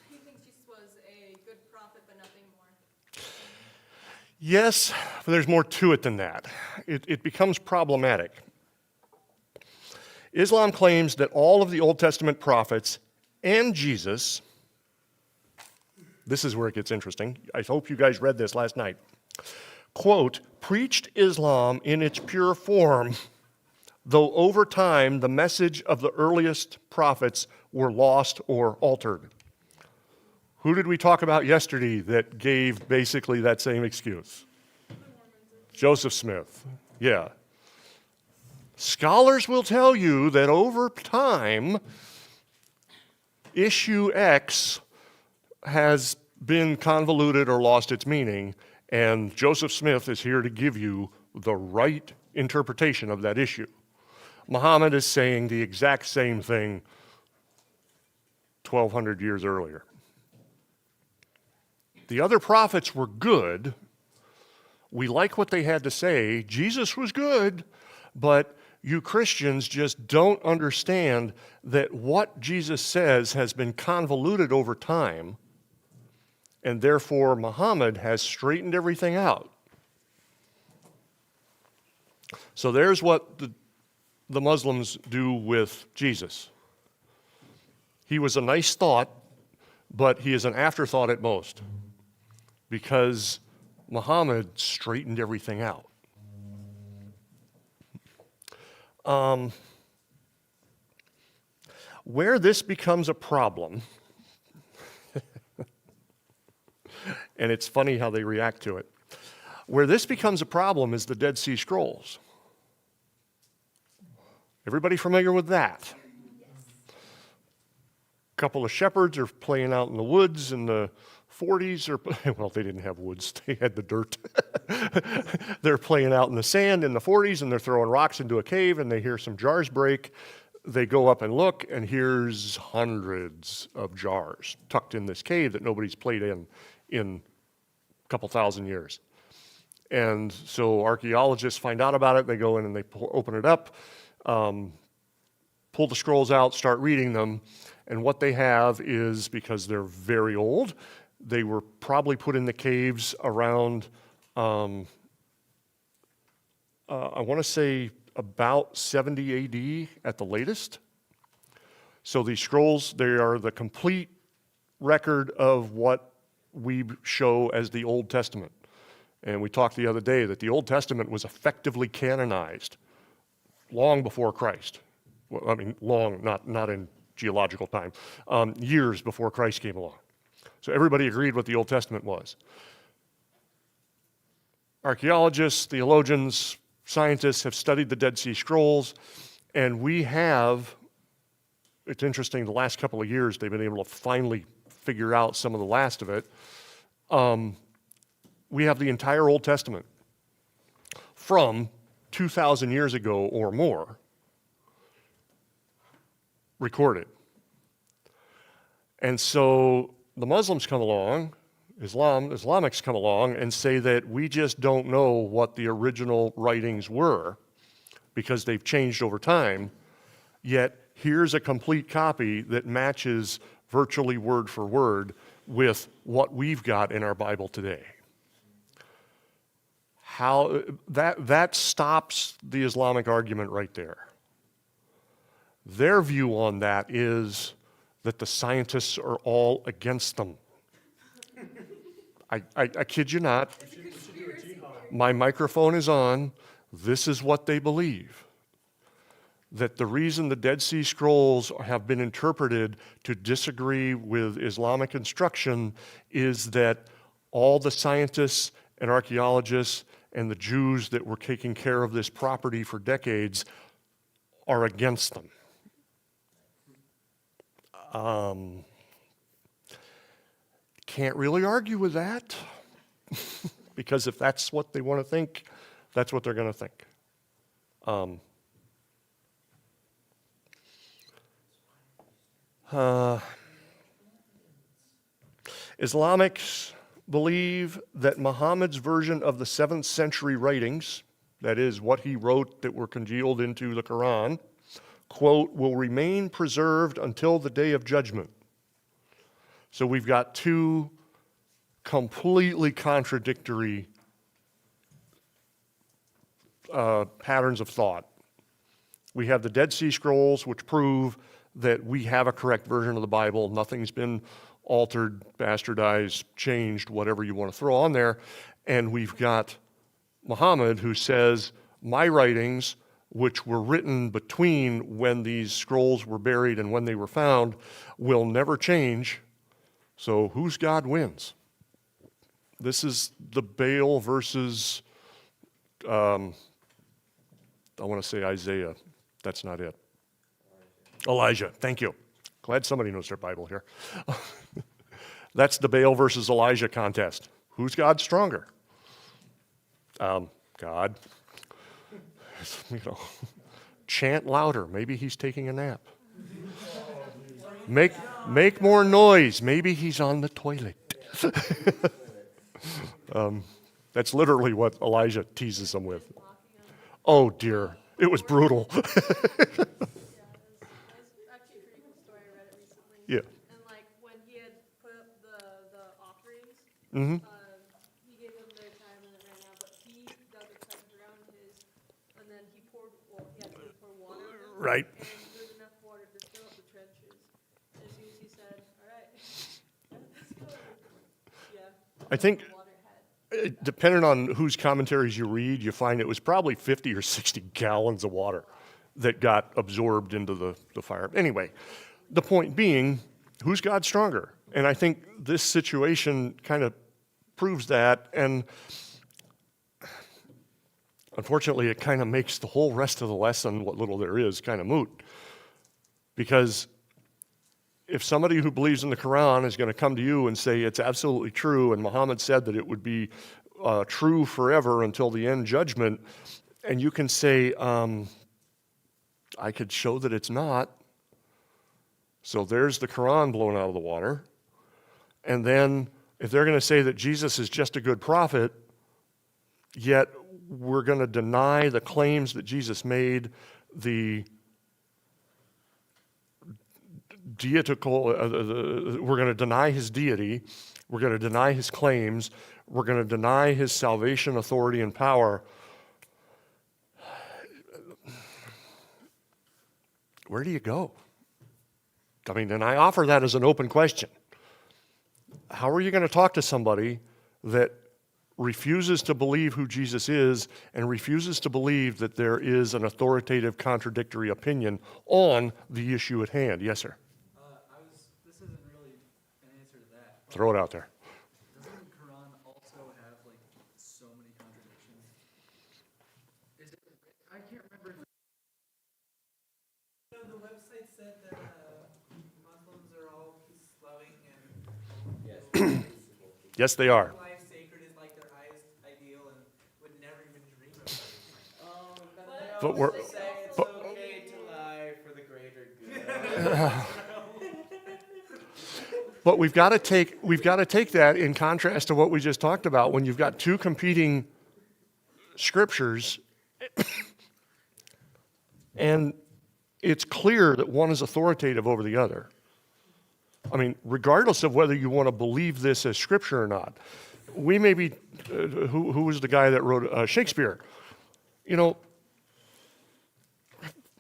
He thinks Jesus was a good prophet, but nothing more. Yes, but there's more to it than that. It becomes problematic. Islam claims that all of the Old Testament prophets and Jesus, this is where it gets interesting. I hope you guys read this last night. Quote, preached Islam in its pure form, though over time the message of the earliest prophets were lost or altered. Who did we talk about yesterday that gave basically that same excuse? Joseph Smith. Yeah. Scholars will tell you that over time, issue X has been convoluted or lost its meaning, and Joseph Smith is here to give you the right interpretation of that issue. Muhammad is saying the exact same thing 1,200 years earlier. The other prophets were good. We like what they had to say. Jesus was good, but you Christians just don't understand that what Jesus says has been convoluted over time, and therefore Muhammad has straightened everything out. So there's what the Muslims do with Jesus. He was a nice thought, but he is an afterthought at most, because Muhammad straightened everything out. Where this becomes a problem, and it's funny how they react to it, where this becomes a problem is the Dead Sea Scrolls. Everybody familiar with that? A couple of shepherds are playing out in the woods in the 40s, or well, they didn't have woods, they had the dirt. They're playing out in the sand in the 40s, and they're throwing rocks into a cave, and they hear some jars break. They go up and look, and here's hundreds of jars tucked in this cave that nobody's played in a couple thousand years. And so archaeologists find out about it, they go in and they open it up, pull the scrolls out, start reading them, and what they have is, because they're very old, they were probably put in the caves around, I want to say about 70 AD at the latest. So these scrolls, they are the complete record of what we show as the Old Testament. And we talked the other day that the Old Testament was effectively canonized long before Christ. Well, I mean, long, not in geological time, years before Christ came along. So everybody agreed what the Old Testament was. Archaeologists, theologians, scientists have studied the Dead Sea Scrolls, and we have, it's interesting, the last couple of years they've been able to finally figure out some of the last of it. We have the entire Old Testament from 2,000 years ago or more recorded. And so the Muslims come along, Islamics come along and say that we just don't know what the original writings were because they've changed over time, yet here's a complete copy that matches virtually word for word with what we've got in our Bible today. How that stops the Islamic argument right there. Their view on that is that the scientists are all against them. I kid you not. My microphone is on. This is what they believe. That the reason the Dead Sea Scrolls have been interpreted to disagree with Islamic instruction is that all the scientists and archaeologists and the Jews that were taking care of this property for decades are against them. Can't really argue with that, because if that's what they want to think, that's what they're going to think. Islamics believe that Muhammad's version of the 7th century writings, that is, what he wrote that were congealed into the Quran, quote, will remain preserved until the day of judgment. So we've got two completely contradictory patterns of thought. We have the Dead Sea Scrolls, which prove that we have a correct version of the Bible. Nothing's been altered, bastardized, changed, whatever you want to throw on there. And we've got Muhammad, who says, my writings, which were written between when these scrolls were buried and when they were found, will never change. So whose God wins? This is the Baal versus, I want to say Isaiah. That's not it. Elijah, thank you. Glad somebody knows their Bible here. That's the Baal versus Elijah contest. Who's God stronger? God. You know, chant louder. Maybe he's taking a nap. Make more noise. Maybe he's on the toilet. That's literally what Elijah teases them with. Oh dear, it was brutal. Yeah, it was actually a pretty cool story. I read it recently. Yeah. And like when he had put up the offerings, Mm-hmm. he gave them their time and it ran out, but he dug a trench around his, and then he poured, he had to pour water on them. Right. And there was enough water to fill up the trenches. As soon as he said, all right, let's go. Yeah. I think, Water had. depending on whose commentaries you read, you find it was probably 50 or 60 gallons of water that got absorbed into the fire. Anyway, the point being, who's God stronger? And I think this situation kind of proves that, and unfortunately it kind of makes the whole rest of the lesson, what little there is, kind of moot. Because if somebody who believes in the Quran is going to come to you and say it's absolutely true, and Muhammad said that it would be true forever until the end judgment, and you can say, I could show that it's not. So there's the Quran blown out of the water. And then if they're going to say that Jesus is just a good prophet, yet we're going to deny the claims that Jesus made, the deitical, we're going to deny his deity, we're going to deny his claims, we're going to deny his salvation, authority, and power. Where do you go? I mean, and I offer that as an open question. How are you going to talk to somebody that refuses to believe who Jesus is and refuses to believe that there is an authoritative contradictory opinion on the issue at hand? Yes, sir. This isn't really an answer to that. Throw it out there. Doesn't the Quran also have like so many contradictions? Is it? I can't remember. The website said that Muslims are all peace-loving and Yes. Yes, they are. life sacred is like their highest ideal and would never even dream of it. But we're, Say it's okay to lie for the greater good. but we've got to take that in contrast to what we just talked about. When you've got two competing scriptures, and it's clear that one is authoritative over the other. I mean, regardless of whether you want to believe this as scripture or not, we may be, who was the guy that wrote Shakespeare? You know,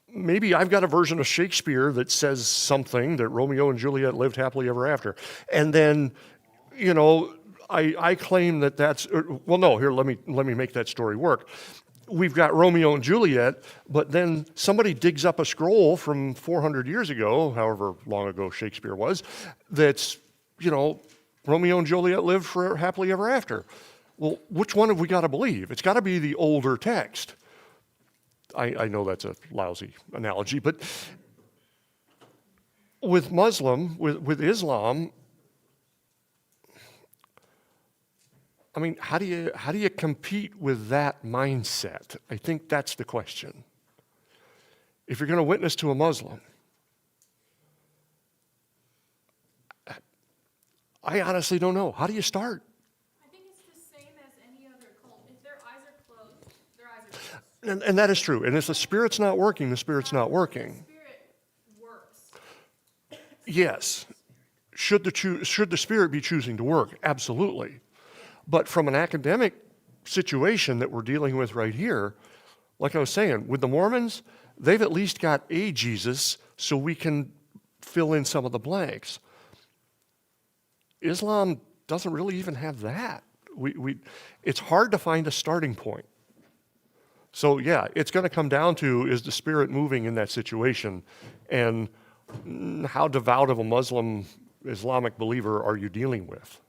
maybe I've got a version of Shakespeare that says something, that Romeo and Juliet lived happily ever after. And then, you know, I claim that that's, well, no, here, let me make that story work. We've got Romeo and Juliet, but then somebody digs up a scroll from 400 years ago, however long ago Shakespeare was, that's, you know, Romeo and Juliet lived for happily ever after. Well, which one have we got to believe? It's got to be the older text. I know that's a lousy analogy, but with with Islam, I mean, how do you compete with that mindset? I think that's the question. If you're going to witness to a Muslim, I honestly don't know. How do you start? I think it's the same as any other cult. If their eyes are closed, their eyes are closed. And that is true. And if the Spirit's not working, the Spirit's not working. The Spirit works. Yes. Should the Spirit be choosing to work? Absolutely. But from an academic situation that we're dealing with right here, like I was saying, with the Mormons, they've at least got a Jesus so we can fill in some of the blanks. Islam doesn't really even have that. It's hard to find a starting point. So yeah, it's going to come down to, is the Spirit moving in that situation? And how devout of a Muslim Islamic believer are you dealing with?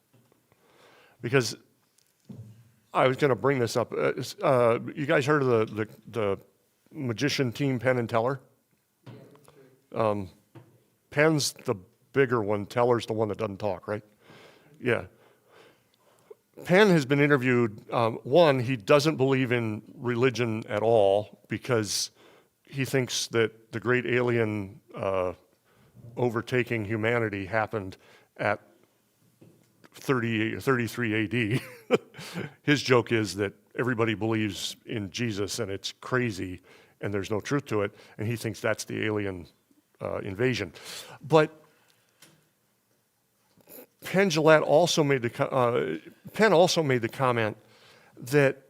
Because I was going to bring this up. You guys heard of the magician team Penn and Teller? Penn's the bigger one, Teller's the one that doesn't talk, right? Yeah. Penn has been interviewed. One, he doesn't believe in religion at all because he thinks that the great alien overtaking humanity happened at 33 AD. His joke is that everybody believes in Jesus and it's crazy and there's no truth to it, and he thinks that's the alien invasion. But Penn also made the comment that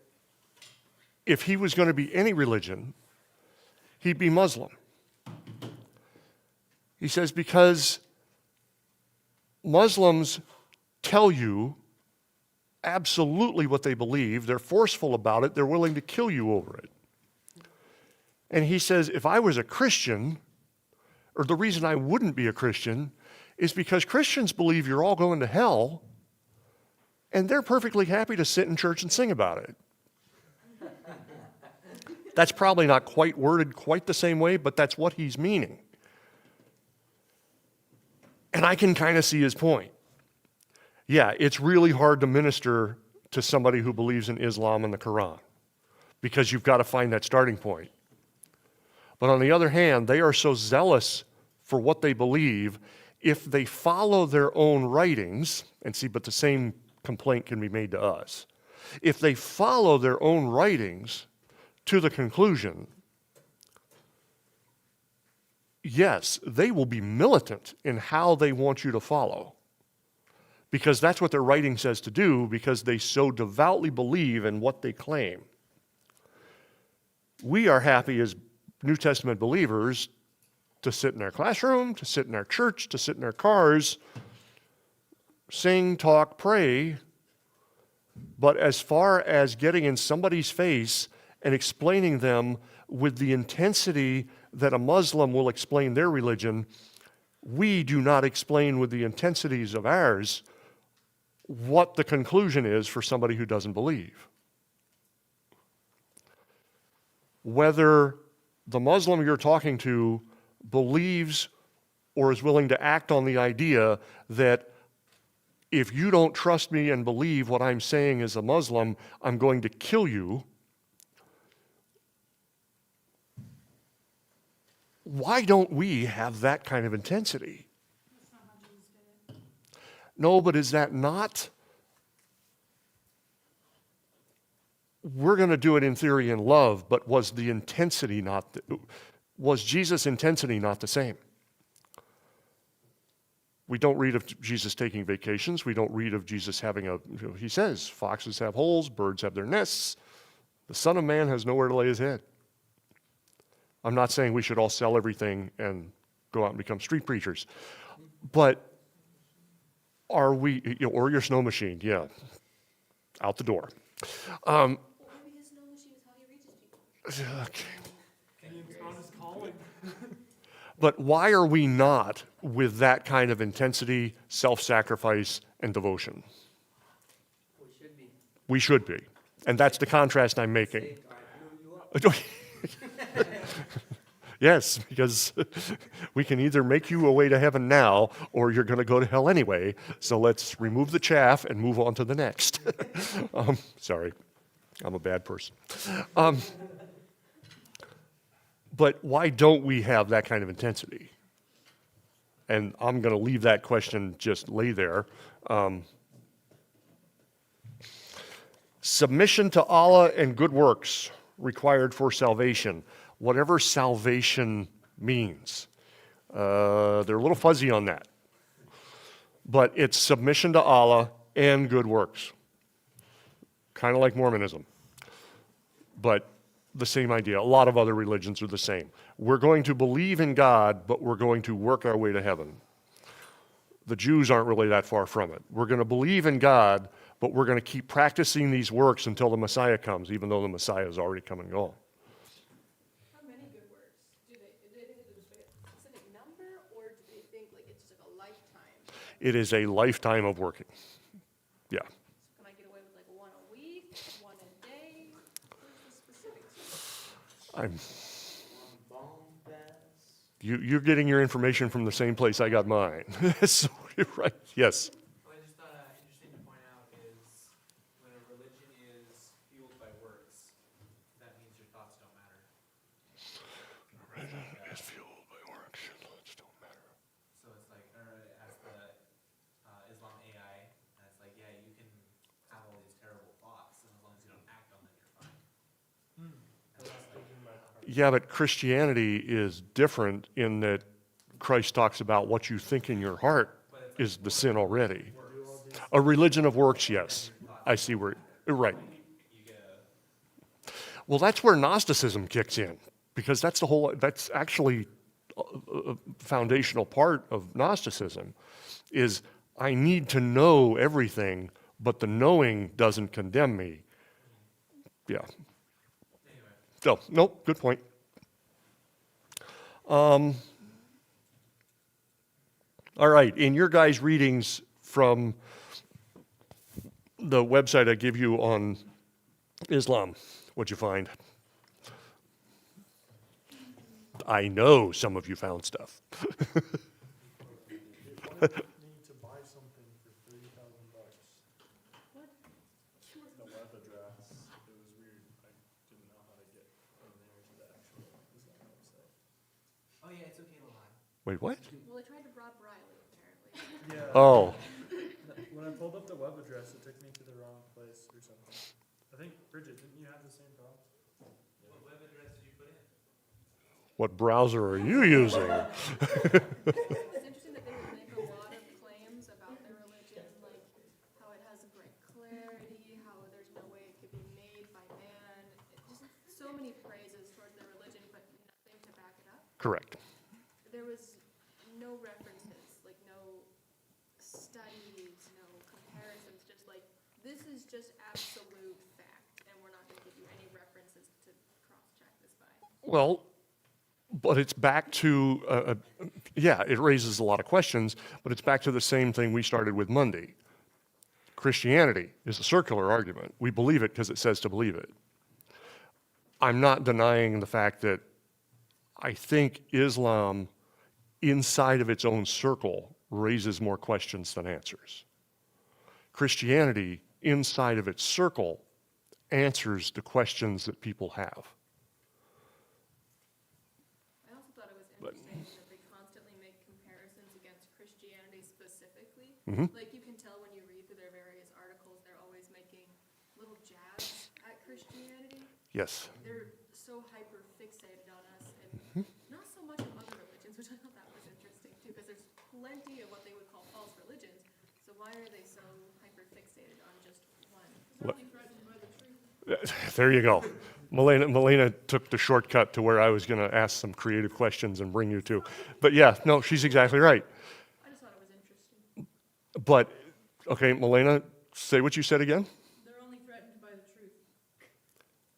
if he was going to be any religion, he'd be Muslim. He says because Muslims tell you absolutely what they believe, they're forceful about it, they're willing to kill you over it. And he says if I was a Christian, or the reason I wouldn't be a Christian is because Christians believe you're all going to hell, and they're perfectly happy to sit in church and sing about it. That's probably not quite worded quite the same way, but that's what he's meaning. And I can kind of see his point. Yeah, it's really hard to minister to somebody who believes in Islam and the Quran because you've got to find that starting point. But on the other hand, they are so zealous for what they believe, if they follow their own writings, and see, but the same complaint can be made to us. If they follow their own writings to the conclusion, yes, they will be militant in how they want you to follow. Because that's what their writing says to do, because they so devoutly believe in what they claim. We are happy as New Testament believers to sit in our classroom, to sit in our church, to sit in our cars, sing, talk, pray. But as far as getting in somebody's face and explaining them with the intensity that a Muslim will explain their religion, we do not explain with the intensities of ours what the conclusion is for somebody who doesn't believe. Whether the Muslim you're talking to believes or is willing to act on the idea that if you don't trust me and believe what I'm saying as a Muslim, I'm going to kill you. Why don't we have that kind of intensity? That's not how Jesus did it. No, but is that not? We're going to do it in theory in love, but was the intensity not, was Jesus' intensity not the same? We don't read of Jesus taking vacations. We don't read of Jesus having he says, foxes have holes, birds have their nests. The Son of Man has nowhere to lay his head. I'm not saying we should all sell everything and go out and become street preachers. But are we, or your snow machine, yeah, out the door. Well, maybe his snow machine is how he reaches people. Okay. Can you expound his calling? But why are we not with that kind of intensity, self-sacrifice, and devotion? We should be. We should be. And that's the contrast I'm making. Saved, all right, who you up? Yes, because we can either make you a way to heaven now, or you're going to go to hell anyway. So let's remove the chaff and move on to the next. Sorry, I'm a bad person. But why don't we have that kind of intensity? And I'm going to leave that question just lay there. Submission to Allah and good works required for salvation. Whatever salvation means. They're a little fuzzy on that. But it's submission to Allah and good works. Kind of like Mormonism. But the same idea. A lot of other religions are the same. We're going to believe in God, but we're going to work our way to heaven. The Jews aren't really that far from it. We're going to believe in God, but we're going to keep practicing these works until the Messiah comes, even though the Messiah has already come and gone. How many good works? Do they think there's a specific number, or do they think like it's just like a lifetime? It is a lifetime of working. Yeah. Can I get away with like one a week, one a day? Where's the specifics? I'm, Bombast. you're getting your information from the same place I got mine. So you're right. Yes. What I just thought interesting to point out is when a religion is fueled by works, that means your thoughts don't matter. Is fueled by works. Thoughts don't matter. So it's like, or as the Islam AI, and it's like, yeah, you can have all these terrible thoughts, and as long as you don't act on them, you're fine. And that's like, Yeah, but Christianity is different in that Christ talks about what you think in your heart is the sin already. A religion of works, yes. I see where, right. Well, that's where Gnosticism kicks in, because that's actually a foundational part of Gnosticism, is I need to know everything, but the knowing doesn't condemn me. Yeah. So, nope, good point. All right, in your guys' readings from the website I give you on Islam, what'd you find? I know some of you found stuff. Need to buy something for $30,000. What? The web address, it was weird. I didn't know how to get from there to the actual Islam website. oh yeah, it's okay to lie. Wait, what? Well, they tried to rob Riley, apparently. Yeah. Oh, When I pulled up the web address, it took me to the wrong place or something. I think, Bridget, didn't you have the same problem? What web address did you put in? what browser are you using? It's interesting that they would make a lot of claims about their religion, like how it has great clarity, how there's no way it could be made by man. Just so many praises towards their religion, but nothing to back it up. Correct. There was no references, like no studies, no comparisons, just like, this is just absolute fact, and we're not gonna give you any references to cross-check this by. Well, but it's back to, yeah, it raises a lot of questions, but it's back to the same thing we started with Monday. Christianity is a circular argument. We believe it because it says to believe it. I'm not denying the fact that I think Islam, inside of its own circle, raises more questions than answers. Christianity, inside of its circle, answers the questions that people have. I also thought it was interesting that they constantly make comparisons against Christianity specifically. Mhm. Like, you can tell when you read through their various articles, they're always making little jabs at Christianity. Yes. They're so hyper fixated on us, and not so much on other religions, which I thought that was interesting too, because there's plenty of what they would call false religions. So why are they so hyper fixated on just one? They're only threatened by the truth. There you go. Melina took the shortcut to where I was going to ask some creative questions and bring you to. But yeah, no, she's exactly right. I just thought it was interesting. But, okay, Melina, say what you said again. They're only threatened by the truth.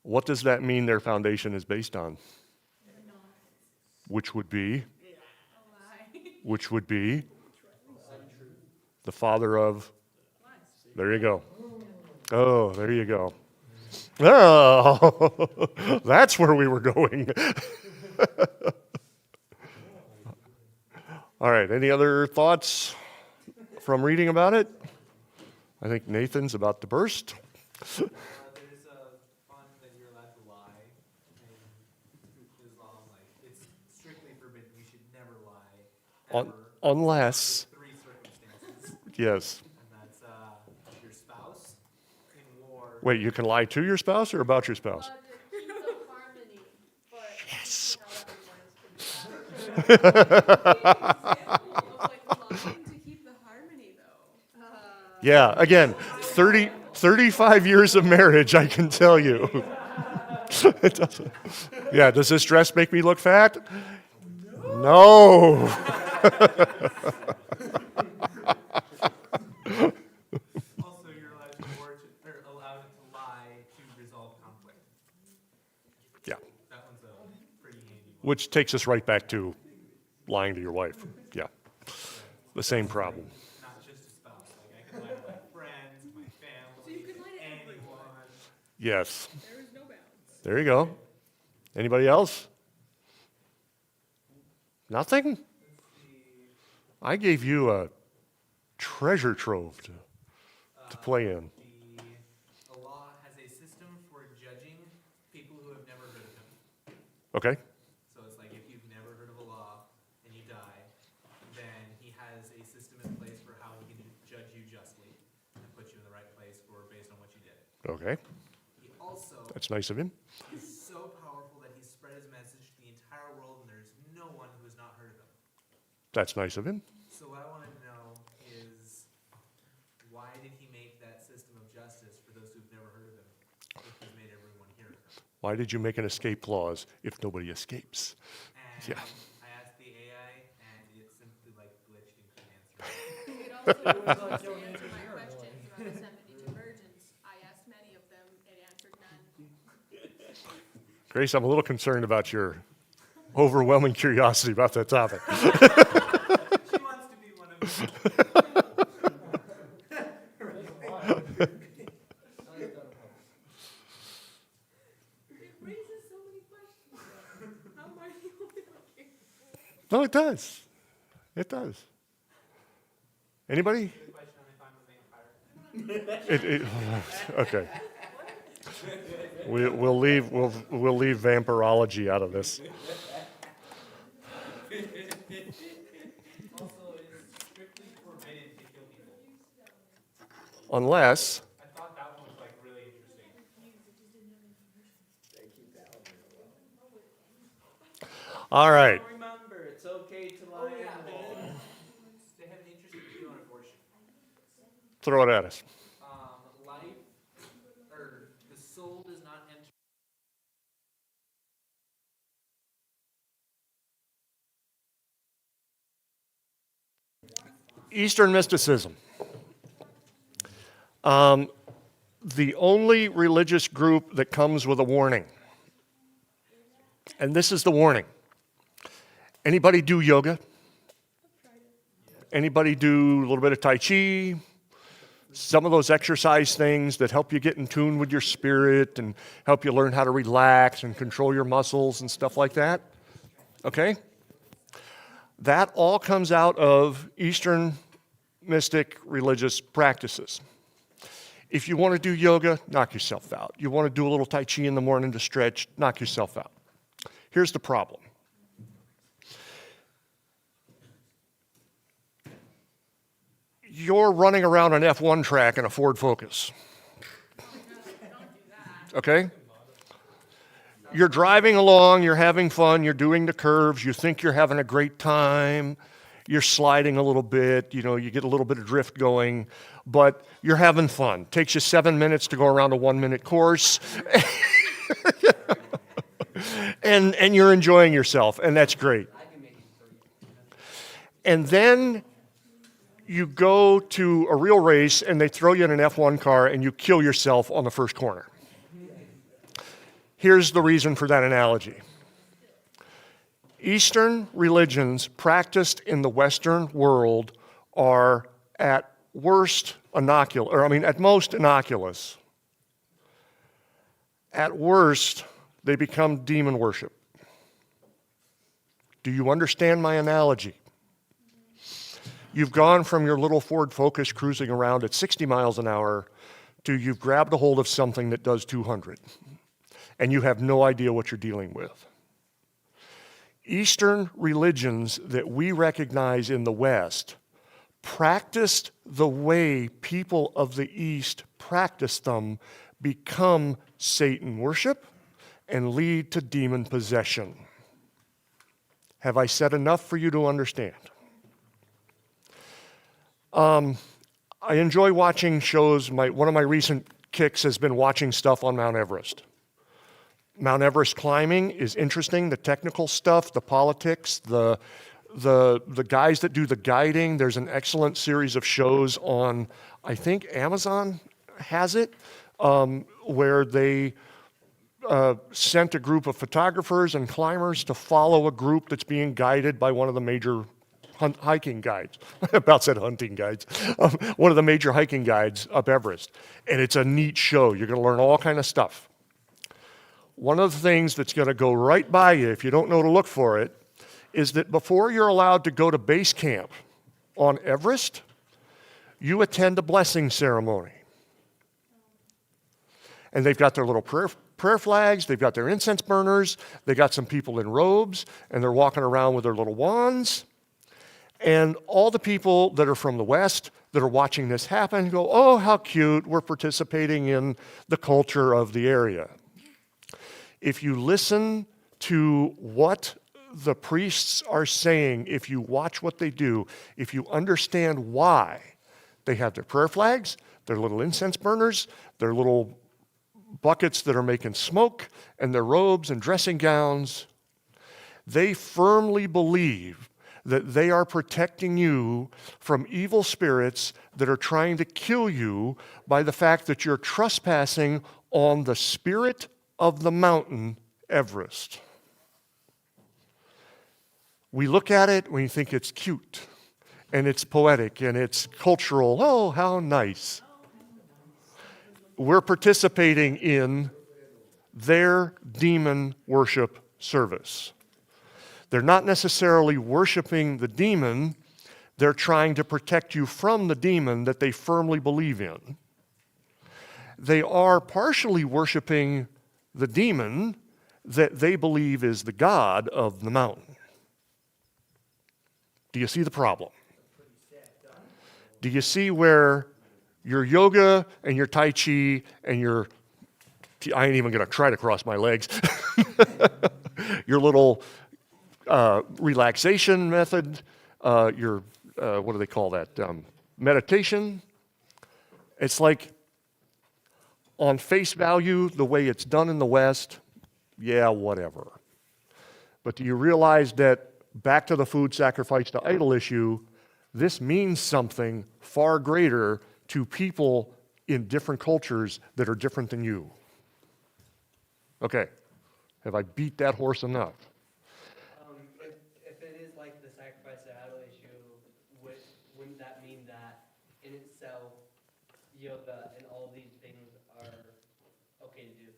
What does that mean their foundation is based on? They're not. Which would be, A lie. which would be the father of, Lies. there you go. Oh, there you go. Oh, that's where we were going. All right, any other thoughts from reading about it? I think Nathan's about to burst. There's a fun that you're allowed to lie in Islam. Like, it's strictly forbidden. You should never lie. Ever. Unless, Three circumstances. yes. And that's your spouse in war. Wait, you can lie to your spouse or about your spouse? To keep the harmony, but yes. Lying to keep the harmony, though. Yeah, again, 35 years of marriage, I can tell you. It doesn't. Yeah, does this dress make me look fat? No. Also, you're allowed to or allowed to lie to resolve conflict. Yeah, That one's a pretty handy one. which takes us right back to lying to your wife. Yeah, the same problem. Not just a spouse. Like I can lie to my friends, my family, So you can lie to everyone. anyone. Yes, There is no bounds. there you go. Anybody else? Nothing? Let's see. I gave you a treasure trove to play in. The law has a system for judging people who have never heard of him. Okay, So it's like if you've never heard of a law and you die, then he has a system in place for how he can judge you justly and put you in the right place for based on what you did. okay, He also that's nice of him. is so powerful that he's spread his message to the entire world and there's no one who has not heard of him. That's nice of him. So what I want to know is why did he make that system of justice for those who've never heard of him if he's made everyone hear of him? Why did you make an escape clause if nobody escapes? And Yeah. I asked the AI and it simply like glitched and couldn't answer. It also doesn't answer my questions about the 72 virgins. I asked many of them, it answered none. Grace, I'm a little concerned about your overwhelming curiosity about that topic. She wants to be one of them. It raises so many questions. How am I the only one here? No, it does. It does. Anybody? Good question on if I'm a vampire. Okay. We'll leave vampirology out of this. Also, it's strictly forbidden to kill people. Unless, I thought that one was like really interesting. all right. Remember, it's okay to lie and lie. They have an interesting view on abortion. Throw it at us. Life, or the soul does not enter. Eastern mysticism. The only religious group that comes with a warning. And this is the warning. Anybody do yoga? Anybody do a little bit of Tai Chi? Some of those exercise things that help you get in tune with your spirit and help you learn how to relax and control your muscles and stuff like that? Okay? That all comes out of Eastern mystic religious practices. If you want to do yoga, knock yourself out. You want to do a little Tai Chi in the morning to stretch, knock yourself out. Here's the problem. You're running around an F1 track in a Ford Focus. Okay? You're driving along, you're having fun, you're doing the curves, you think you're having a great time, you're sliding a little bit, you know, you get a little bit of drift going, but you're having fun. Takes you 7 minutes to go around a 1 minute course. and you're enjoying yourself, and that's great. And then you go to a real race and they throw you in an F1 car and you kill yourself on the first corner. Here's the reason for that analogy. Eastern religions practiced in the Western world are at worst innocuous, or I mean at most innocuous. At worst, they become demon worship. Do you understand my analogy? You've gone from your little Ford Focus cruising around at 60 miles an hour to you've grabbed a hold of something that does 200, and you have no idea what you're dealing with. Eastern religions that we recognize in the West practiced the way people of the East practice them, become Satan worship, and lead to demon possession. Have I said enough for you to understand? I enjoy watching shows. One of my recent kicks has been watching stuff on Mount Everest. Mount Everest climbing is interesting, the technical stuff, the politics, the guys that do the guiding. There's an excellent series of shows on, I think Amazon has it, where they sent a group of photographers and climbers to follow a group that's being guided by one of the major hiking guides. I about said hunting guides. One of the major hiking guides up Everest. And it's a neat show. You're going to learn all kind of stuff. One of the things that's going to go right by you if you don't know to look for it is that before you're allowed to go to base camp on Everest, you attend a blessing ceremony. And they've got their little prayer flags, they've got their incense burners, they got some people in robes, and they're walking around with their little wands. And all the people that are from the West that are watching this happen go, oh, how cute, we're participating in the culture of the area. If you listen to what the priests are saying, if you watch what they do, if you understand why they have their prayer flags, their little incense burners, their little buckets that are making smoke, and their robes and dressing gowns, they firmly believe that they are protecting you from evil spirits that are trying to kill you by the fact that you're trespassing on the spirit of the mountain Everest. We look at it, we think it's cute, and it's poetic, and it's cultural. Oh, how nice. We're participating in their demon worship service. They're not necessarily worshiping the demon, they're trying to protect you from the demon that they firmly believe in. They are partially worshiping the demon that they believe is the god of the mountain. Do you see the problem? Do you see where your yoga and your tai chi and your, I ain't even going to try to cross my legs, your little relaxation method, your, what do they call that, meditation? It's like, on face value, the way it's done in the West, yeah, whatever. But do you realize that, back to the food sacrifice to idol issue, this means something far greater to people in different cultures that are different than you? Okay, have I beat that horse enough? If it is like the sacrifice to idol issue, wouldn't that mean that in itself, yoga and all these things are okay to do?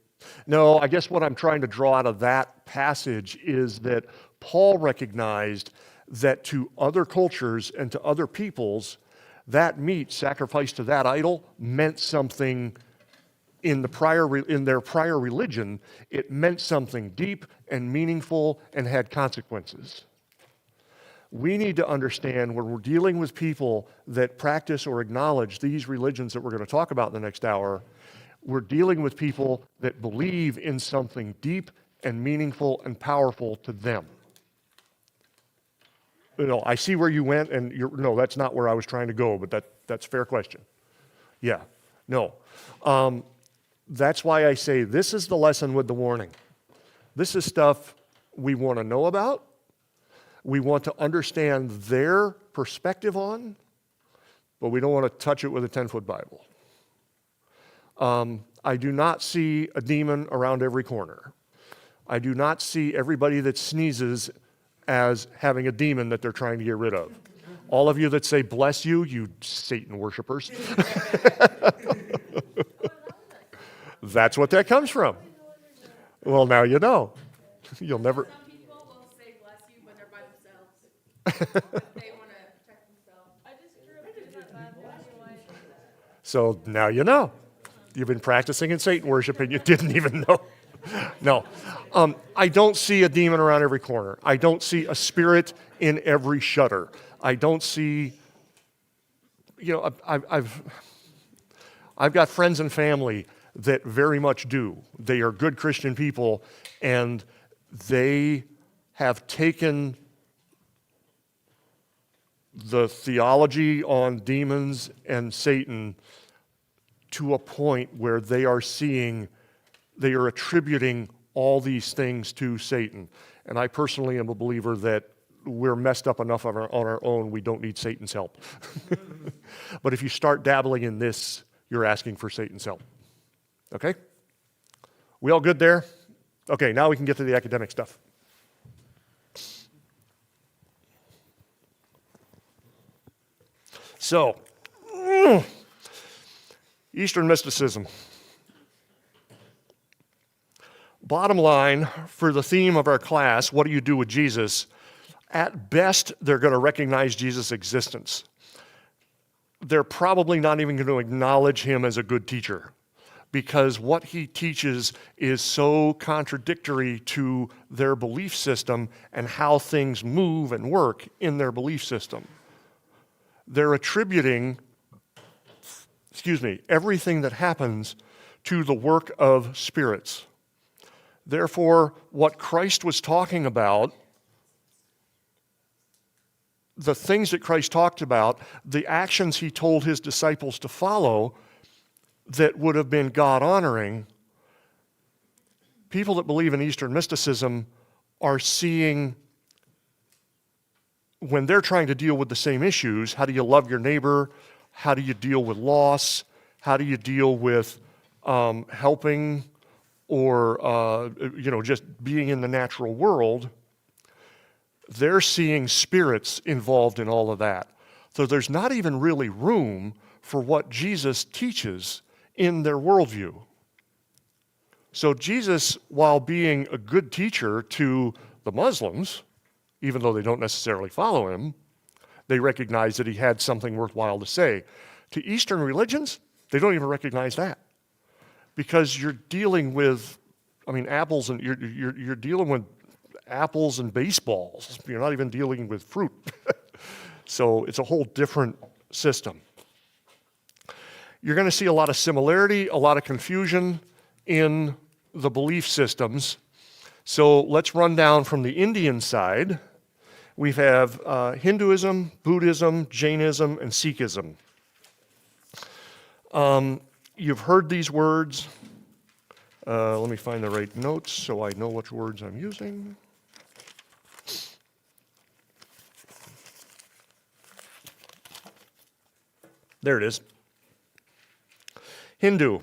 No, I guess what I'm trying to draw out of that passage is that Paul recognized that to other cultures and to other peoples, that meat sacrificed to that idol meant something in their prior religion. It meant something deep and meaningful and had consequences. We need to understand when we're dealing with people that practice or acknowledge these religions that we're going to talk about in the next hour, we're dealing with people that believe in something deep and meaningful and powerful to them. You know, I see where you went, and no, that's not where I was trying to go, but that's a fair question. Yeah, no. That's why I say this is the lesson with the warning. This is stuff we want to know about, we want to understand their perspective on, but we don't want to touch it with a 10-foot Bible. I do not see a demon around every corner. I do not see everybody that sneezes as having a demon that they're trying to get rid of. All of you that say, bless you, you Satan worshipers. That's what that comes from. Well, now you know. You'll never. Some people will say bless you when they're by themselves. They want to protect themselves. I just grew up doing that Bible anyway. So now you know. You've been practicing in Satan worship and you didn't even know. No. I don't see a demon around every corner. I don't see a spirit in every shutter. I don't see, you know, I've got friends and family that very much do. They are good Christian people, and they have taken the theology on demons and Satan to a point where they are attributing all these things to Satan. And I personally am a believer that we're messed up enough on our own, we don't need Satan's help. But if you start dabbling in this, you're asking for Satan's help. Okay? We all good there? Okay, now we can get to the academic stuff. So, Eastern mysticism. Bottom line, for the theme of our class, what do you do with Jesus? At best, they're going to recognize Jesus' existence. They're probably not even going to acknowledge him as a good teacher, because what he teaches is so contradictory to their belief system and how things move and work in their belief system. They're attributing, everything that happens to the work of spirits. Therefore, what Christ was talking about, the things that Christ talked about, the actions he told his disciples to follow that would have been God-honoring, people that believe in Eastern mysticism are seeing, when they're trying to deal with the same issues, how do you love your neighbor? How do you deal with loss? How do you deal with helping or just being in the natural world? They're seeing spirits involved in all of that. So there's not even really room for what Jesus teaches in their worldview. So Jesus, while being a good teacher to the Muslims, even though they don't necessarily follow him, they recognize that he had something worthwhile to say. To Eastern religions, they don't even recognize that, because you're dealing with, apples, and you're dealing with apples and baseballs. You're not even dealing with fruit. So it's a whole different system. You're going to see a lot of similarity, a lot of confusion in the belief systems. So let's run down from the Indian side. We have Hinduism, Buddhism, Jainism, and Sikhism. You've heard these words. Let me find the right notes so I know which words I'm using. There it is. Hindu.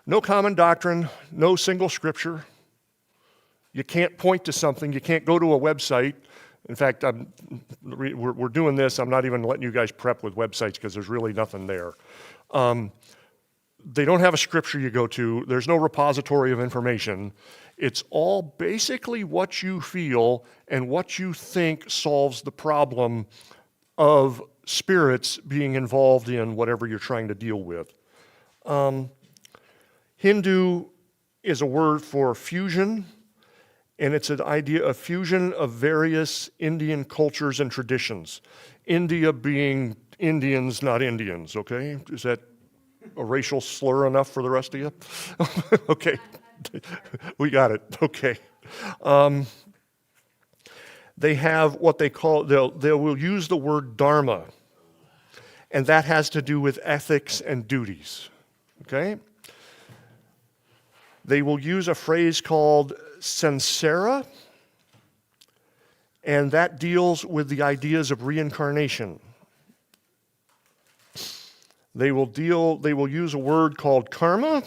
No common doctrine, no single scripture. You can't point to something. You can't go to a website. In fact, we're doing this. I'm not even letting you guys prep with websites because there's really nothing there. They don't have a scripture you go to. There's no repository of information. It's all basically what you feel and what you think solves the problem of spirits being involved in whatever you're trying to deal with. Hindu is a word for fusion, and it's an idea of fusion of various Indian cultures and traditions. India being Indians, not Indians, okay? Is that a racial slur enough for the rest of you? Okay, we got it, okay. They have what they call, they will use the word dharma, and that has to do with ethics and duties, okay? They will use a phrase called samsara, and that deals with the ideas of reincarnation. They will use a word called karma.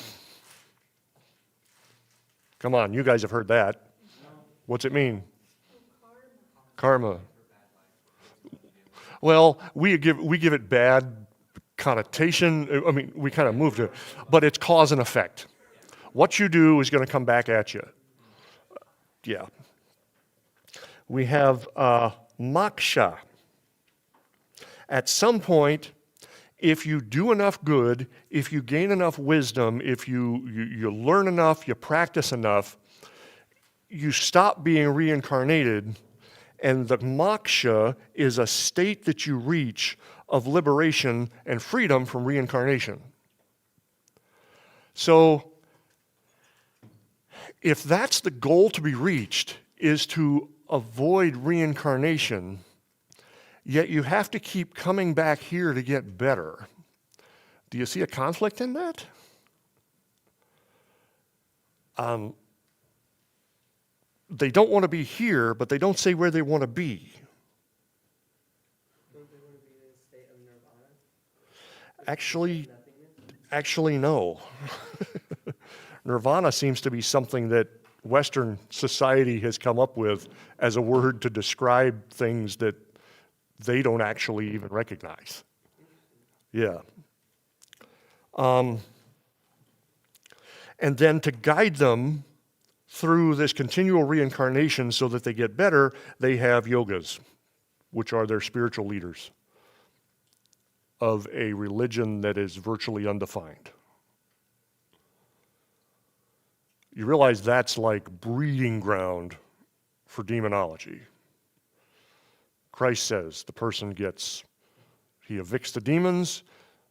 Come on, you guys have heard that. What's it mean? Karma. Well, we give it bad connotation. We kind of moved it, but it's cause and effect. What you do is going to come back at you. Yeah. We have moksha. At some point, if you do enough good, if you gain enough wisdom, if you learn enough, you practice enough, you stop being reincarnated, and the moksha is a state that you reach of liberation and freedom from reincarnation. So, if that's the goal to be reached, is to avoid reincarnation, yet you have to keep coming back here to get better. Do you see a conflict in that? they don't want to be here, but they don't say where they want to be. Don't they want to be in a state of nirvana? Actually, Nothingness? no. Nirvana seems to be something that Western society has come up with as a word to describe things that they don't actually even recognize. Yeah. And then to guide them through this continual reincarnation so that they get better, they have yogas, which are their spiritual leaders of a religion that is virtually undefined. You realize that's like breeding ground for demonology. Christ says the person he evicts the demons,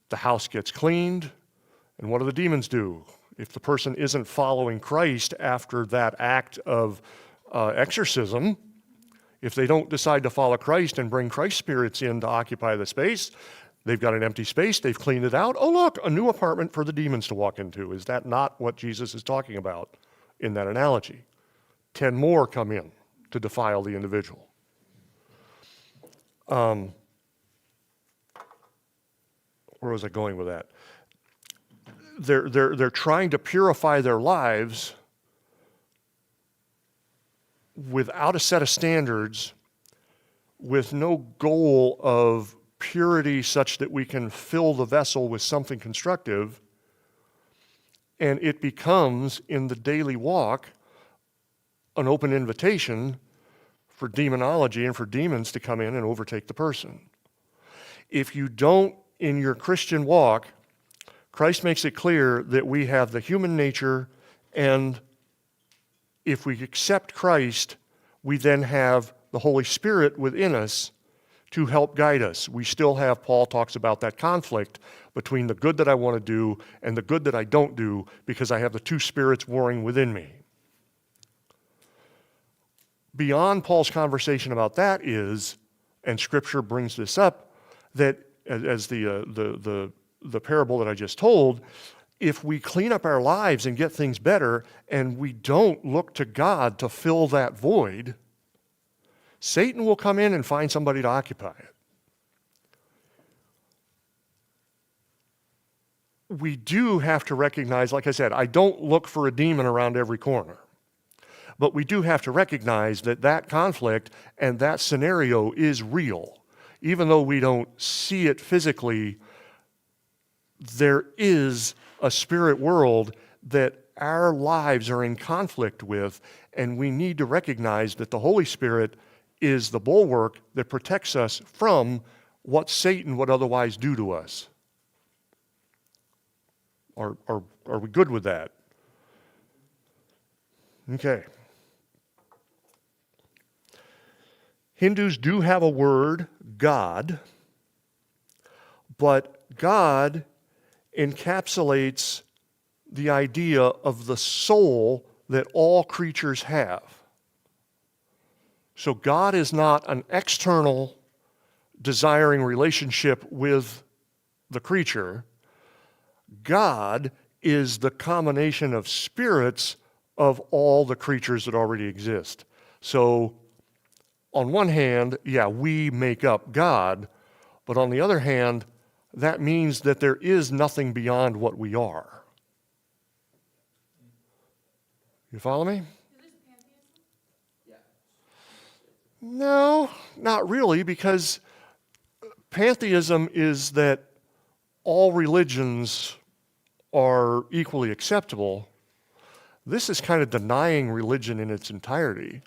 the house gets cleaned, and what do the demons do? If the person isn't following Christ after that act of exorcism, if they don't decide to follow Christ and bring Christ spirits in to occupy the space, they've got an empty space, they've cleaned it out. Oh, look, a new apartment for the demons to walk into. Is that not what Jesus is talking about in that analogy? 10 more come in to defile the individual. Where was I going with that? They're trying to purify their lives without a set of standards, with no goal of purity such that we can fill the vessel with something constructive, and it becomes, in the daily walk, an open invitation for demonology and for demons to come in and overtake the person. If you don't, in your Christian walk, Christ makes it clear that we have the human nature, and if we accept Christ, we then have the Holy Spirit within us to help guide us. We still have, Paul talks about that conflict between the good that I want to do and the good that I don't do, because I have the two spirits warring within me. Beyond Paul's conversation about that is, and Scripture brings this up, that as the parable that I just told, if we clean up our lives and get things better and we don't look to God to fill that void, Satan will come in and find somebody to occupy it. We do have to recognize, like I said, I don't look for a demon around every corner. But we do have to recognize that that conflict and that scenario is real. Even though we don't see it physically, there is a spirit world that our lives are in conflict with, and we need to recognize that the Holy Spirit is the bulwark that protects us from what Satan would otherwise do to us. Are we good with that? Okay. Hindus do have a word, God, but God encapsulates the idea of the soul that all creatures have. So God is not an external desiring relationship with the creature. God is the combination of spirits of all the creatures that already exist. So on one hand, yeah, we make up God, but on the other hand, that means that there is nothing beyond what we are. You follow me? Is this pantheism? Yeah. No, not really, because pantheism is that all religions are equally acceptable. This is kind of denying religion in its entirety.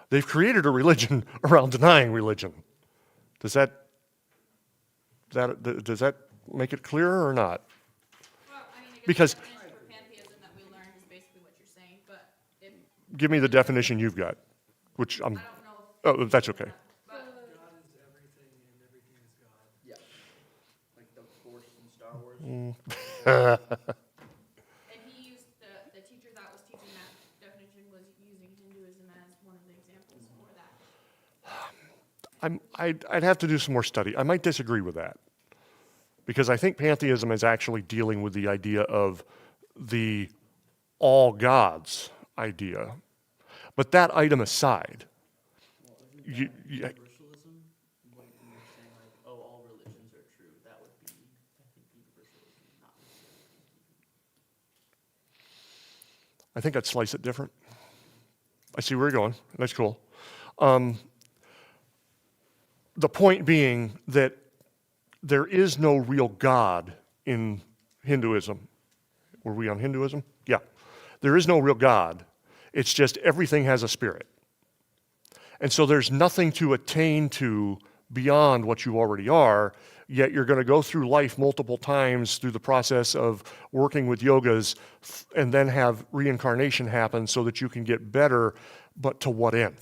They've created a religion around denying religion. Does that make it clearer or not? Well, I mean, I guess Because- the definition for pantheism that we learned is basically what you're saying, but if, Give me the definition you've got, which I don't know if. oh, that's okay. But God is everything and everything is God. Yeah. Like the Force in Star Wars. And he used, the teacher that was teaching that definition was using Hinduism as one of the examples for that. I'd have to do some more study. I might disagree with that, because I think pantheism is actually dealing with the idea of the all gods idea. But that item aside, Well, isn't You- that you- universalism? Like, when you're saying like, oh, all religions are true, that would be, I think, universalism, not necessarily. I think I'd slice it different. I see where you're going. That's cool. The point being that there is no real God in Hinduism. Were we on Hinduism? Yeah. There is no real God. It's just everything has a spirit. And so there's nothing to attain to beyond what you already are, yet you're going to go through life multiple times through the process of working with yogas and then have reincarnation happen so that you can get better, but to what end?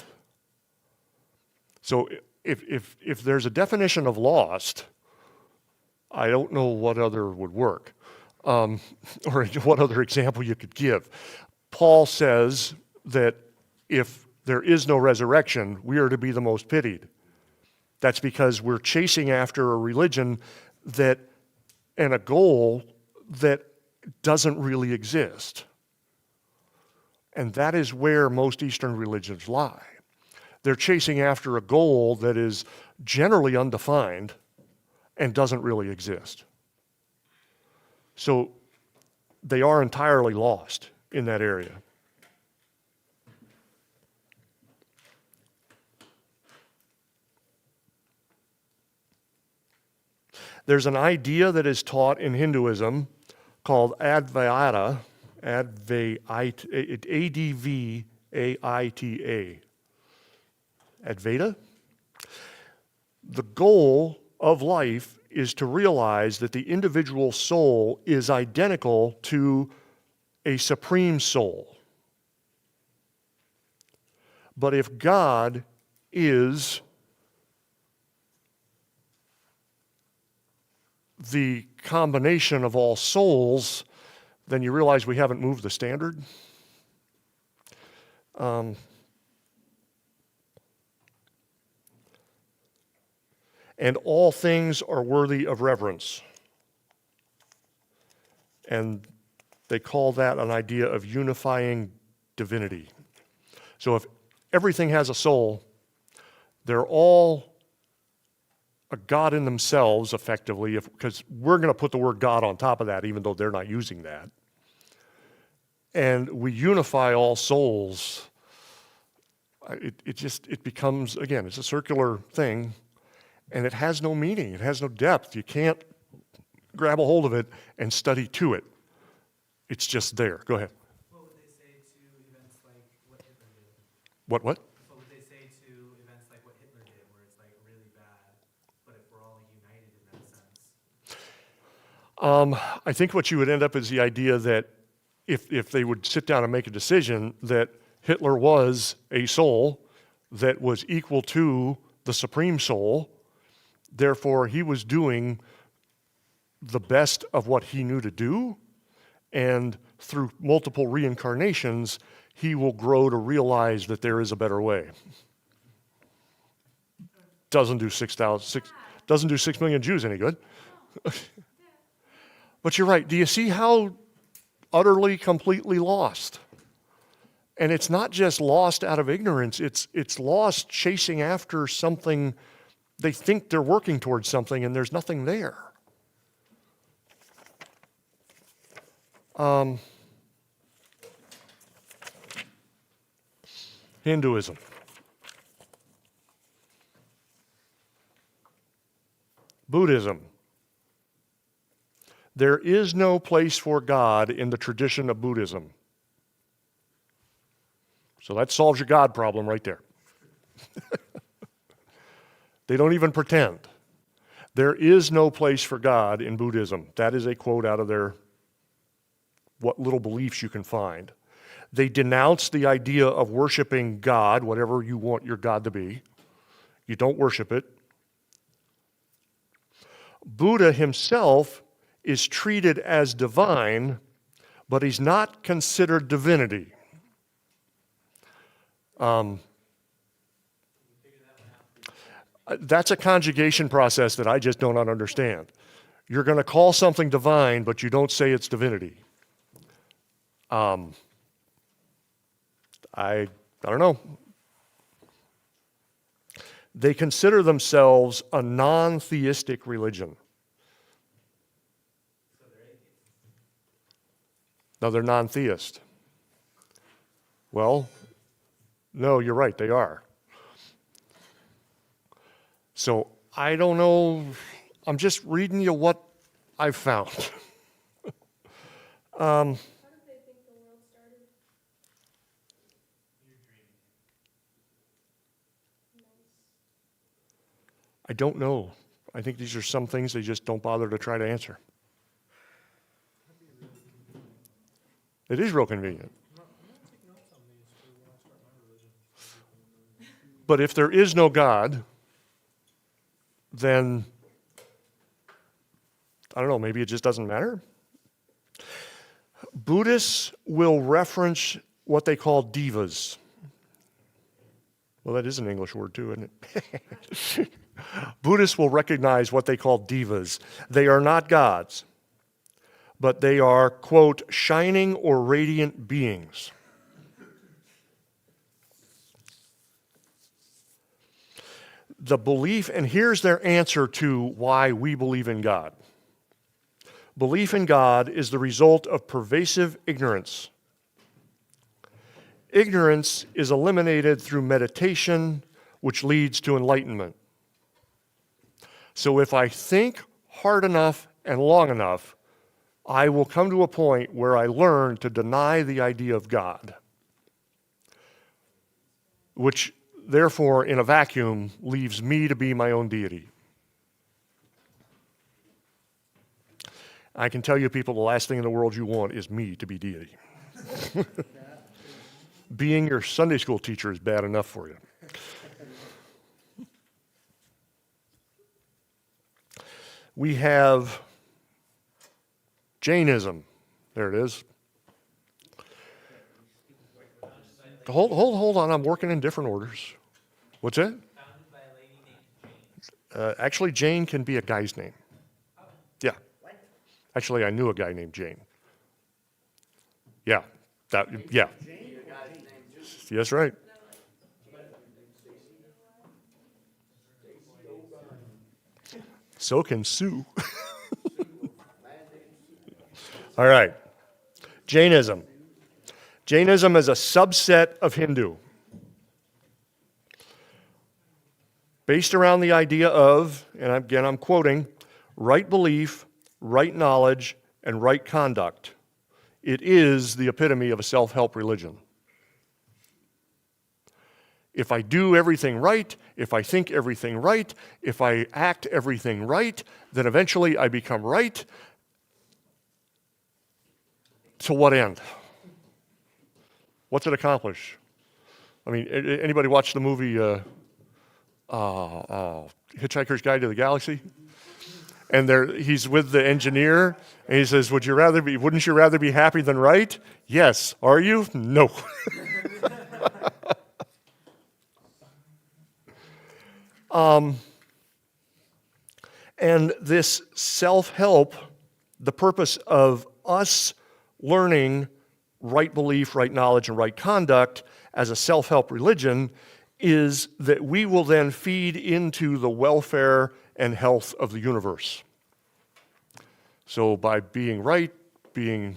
So if there's a definition of lost, I don't know what other would work, or what other example you could give. Paul says that if there is no resurrection, we are to be the most pitied. That's because we're chasing after a religion that, and a goal that doesn't really exist. And that is where most Eastern religions lie. They're chasing after a goal that is generally undefined and doesn't really exist. So they are entirely lost in that area. There's an idea that is taught in Hinduism called Advaita, A-D-V-A-I-T-A. Advaita? The goal of life is to realize that the individual soul is identical to a supreme soul. But if God is the combination of all souls, then you realize we haven't moved the standard. And all things are worthy of reverence. And they call that an idea of unifying divinity. So if everything has a soul, they're all a God in themselves, effectively, because we're going to put the word God on top of that, even though they're not using that. And we unify all souls. It becomes, again, it's a circular thing, and it has no meaning. It has no depth. You can't grab a hold of it and study to it. It's just there. Go ahead. What would they say to events like what Hitler did? What? What would they say to events like what Hitler did, where it's like really bad, but if we're all united in that sense? I think what you would end up is the idea that if they would sit down and make a decision that Hitler was a soul that was equal to the supreme soul, therefore he was doing the best of what he knew to do, and through multiple reincarnations, he will grow to realize that there is a better way. Doesn't do 6 million Jews any good. But you're right. Do you see how utterly, completely lost? And it's not just lost out of ignorance. It's lost chasing after something. They think they're working towards something, and there's nothing there. Hinduism. Buddhism. There is no place for God in the tradition of Buddhism. So that solves your God problem right there. They don't even pretend. There is no place for God in Buddhism. That is a quote out of their what little beliefs you can find. They denounce the idea of worshiping God, whatever you want your God to be. You don't worship it. Buddha himself is treated as divine, but he's not considered divinity. That's a conjugation process that I just don't understand. You're going to call something divine, but you don't say it's divinity. I I don't know. They consider themselves a non-theistic religion. No, they're non-theist. Well, no, you're right, they are. So I don't know. I'm just reading you what I've found. How did they think the world started? I don't know. I think these are some things they just don't bother to try to answer. It is real convenient. But if there is no God, then, I don't know, maybe it just doesn't matter. Buddhists will reference what they call divas. Well, that is an English word too, isn't it? Buddhists will recognize what they call divas. They are not gods, but they are, quote, shining or radiant beings. The belief, and here's their answer to why we believe in God. Belief in God is the result of pervasive ignorance. Ignorance is eliminated through meditation, which leads to enlightenment. So if I think hard enough and long enough, I will come to a point where I learn to deny the idea of God, which therefore, in a vacuum, leaves me to be my own deity. I can tell you people, the last thing in the world you want is me to be deity. Being your Sunday school teacher is bad enough for you. We have Jainism. There it is. Hold on. I'm working in different orders. What's that? Founded by a lady named Jane. Actually, Jane can be a guy's name. Yeah. Actually, I knew a guy named Jane. Yeah. Yeah. That's right. So can Sue. All right. Jainism. Jainism is a subset of Hindu, based around the idea of, and again I'm quoting, right belief, right knowledge, and right conduct. It is the epitome of a self-help religion. If I do everything right, if I think everything right, if I act everything right, then eventually I become right. To what end? What's it accomplish? I mean, anybody watch the movie Hitchhiker's Guide to the Galaxy? And he's with the engineer, and he says, wouldn't you rather be happy than right? Yes. Are you? No. And this self-help, the purpose of us learning right belief, right knowledge, and right conduct as a self-help religion is that we will then feed into the welfare and health of the universe. So by being right in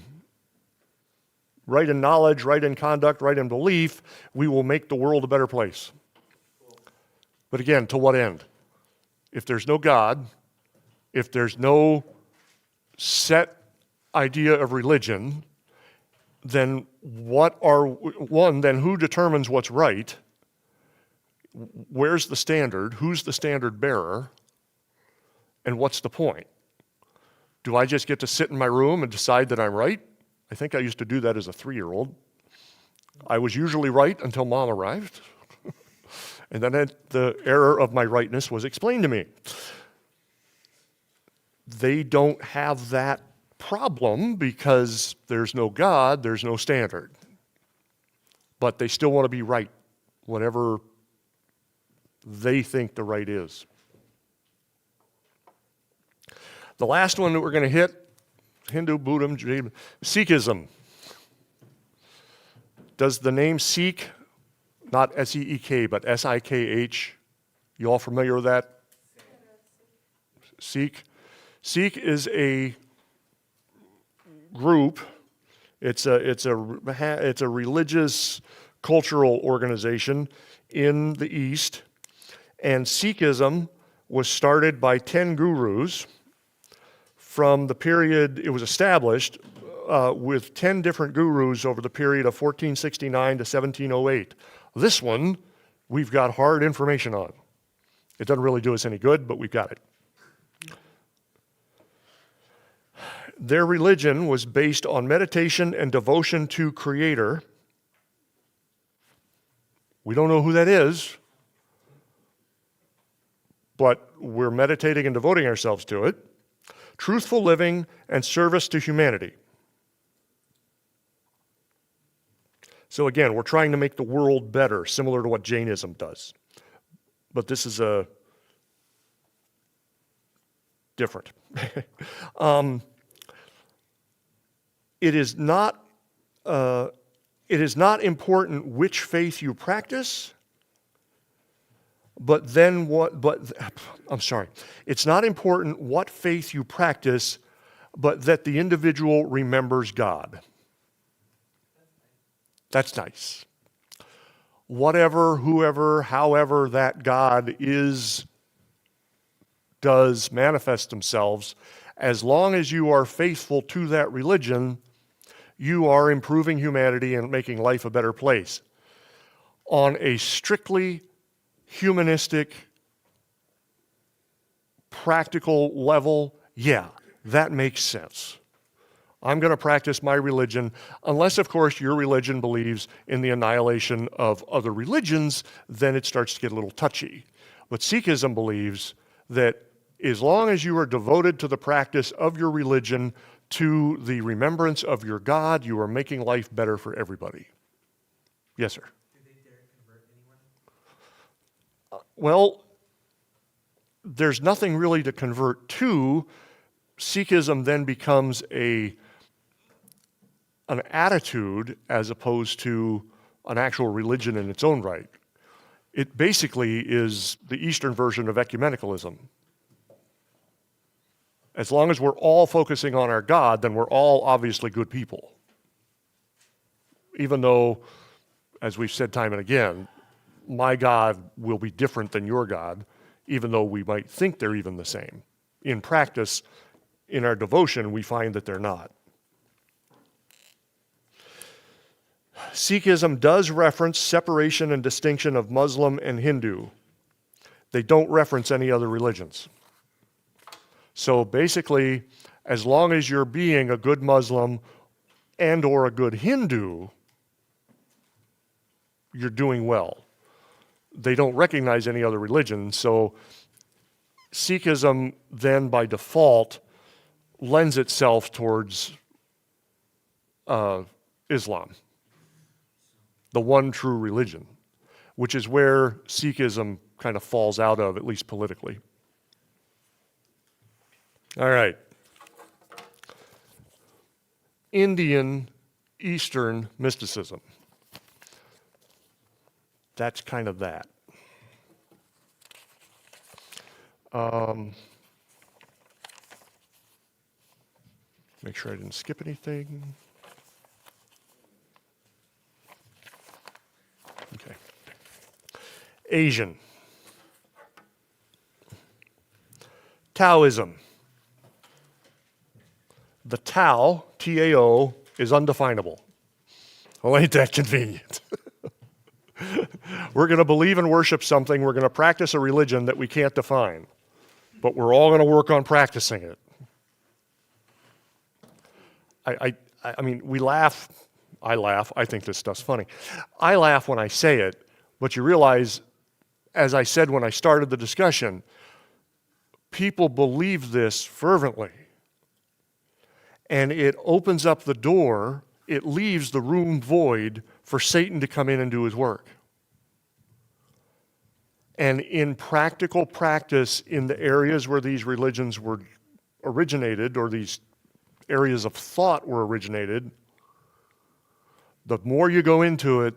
knowledge, right in conduct, right in belief, we will make the world a better place. But again, to what end? If there's no God, if there's no set idea of religion, then then who determines what's right? Where's the standard? Who's the standard bearer? And what's the point? Do I just get to sit in my room and decide that I'm right? I think I used to do that as a 3-year-old. I was usually right until Mom arrived. And then the error of my rightness was explained to me. They don't have that problem because there's no God, there's no standard. But they still want to be right, whatever they think the right is. The last one that we're going to hit, Hindu, Buddhism, Jainism, Sikhism. Does the name Sikh not S-E-E-K, but S-I-K-H. You all familiar with that? Sikh. Sikh is a group. It's a religious, cultural organization in the East. And Sikhism was started by 10 gurus from the period it was established with 10 different gurus over the period of 1469 to 1708. This one, we've got hard information on. It doesn't really do us any good, but we've got it. Their religion was based on meditation and devotion to Creator. We don't know who that is, but we're meditating and devoting ourselves to it. Truthful living and service to humanity. So again, we're trying to make the world better, similar to what Jainism does. But this is different. It is not important which faith you practice, it's not important what faith you practice, but that the individual remembers God. That's nice. Whatever, whoever, however that God does manifest themselves, as long as you are faithful to that religion, you are improving humanity and making life a better place. On a strictly humanistic, practical level, yeah, that makes sense. I'm going to practice my religion, unless, of course, your religion believes in the annihilation of other religions, then it starts to get a little touchy. But Sikhism believes that as long as you are devoted to the practice of your religion, to the remembrance of your God, you are making life better for everybody. Yes, sir? Do they dare convert anyone? Well, there's nothing really to convert to. Sikhism then becomes an attitude as opposed to an actual religion in its own right. It basically is the Eastern version of ecumenicalism. As long as we're all focusing on our God, then we're all obviously good people. Even though, as we've said time and again, my God will be different than your God, even though we might think they're even the same. In practice, in our devotion, we find that they're not. Sikhism does reference separation and distinction of Muslim and Hindu. They don't reference any other religions. So basically, as long as you're being a good Muslim and or a good Hindu, you're doing well. They don't recognize any other religion, so Sikhism then by default lends itself towards Islam, the one true religion, which is where Sikhism kind of falls out of, at least politically. All right. Indian Eastern mysticism. That's kind of that. Make sure I didn't skip anything. Okay. Asian. Taoism. The Tao, T-A-O, is undefinable. Well, ain't that convenient? We're going to believe and worship something. We're going to practice a religion that we can't define. But we're all going to work on practicing it. I mean, we laugh. I laugh. I think this stuff's funny. I laugh when I say it, but you realize, as I said when I started the discussion, people believe this fervently. And it opens up the door, it leaves the room void for Satan to come in and do his work. And in practical practice, in the areas where these religions were originated, or these areas of thought were originated, the more you go into it,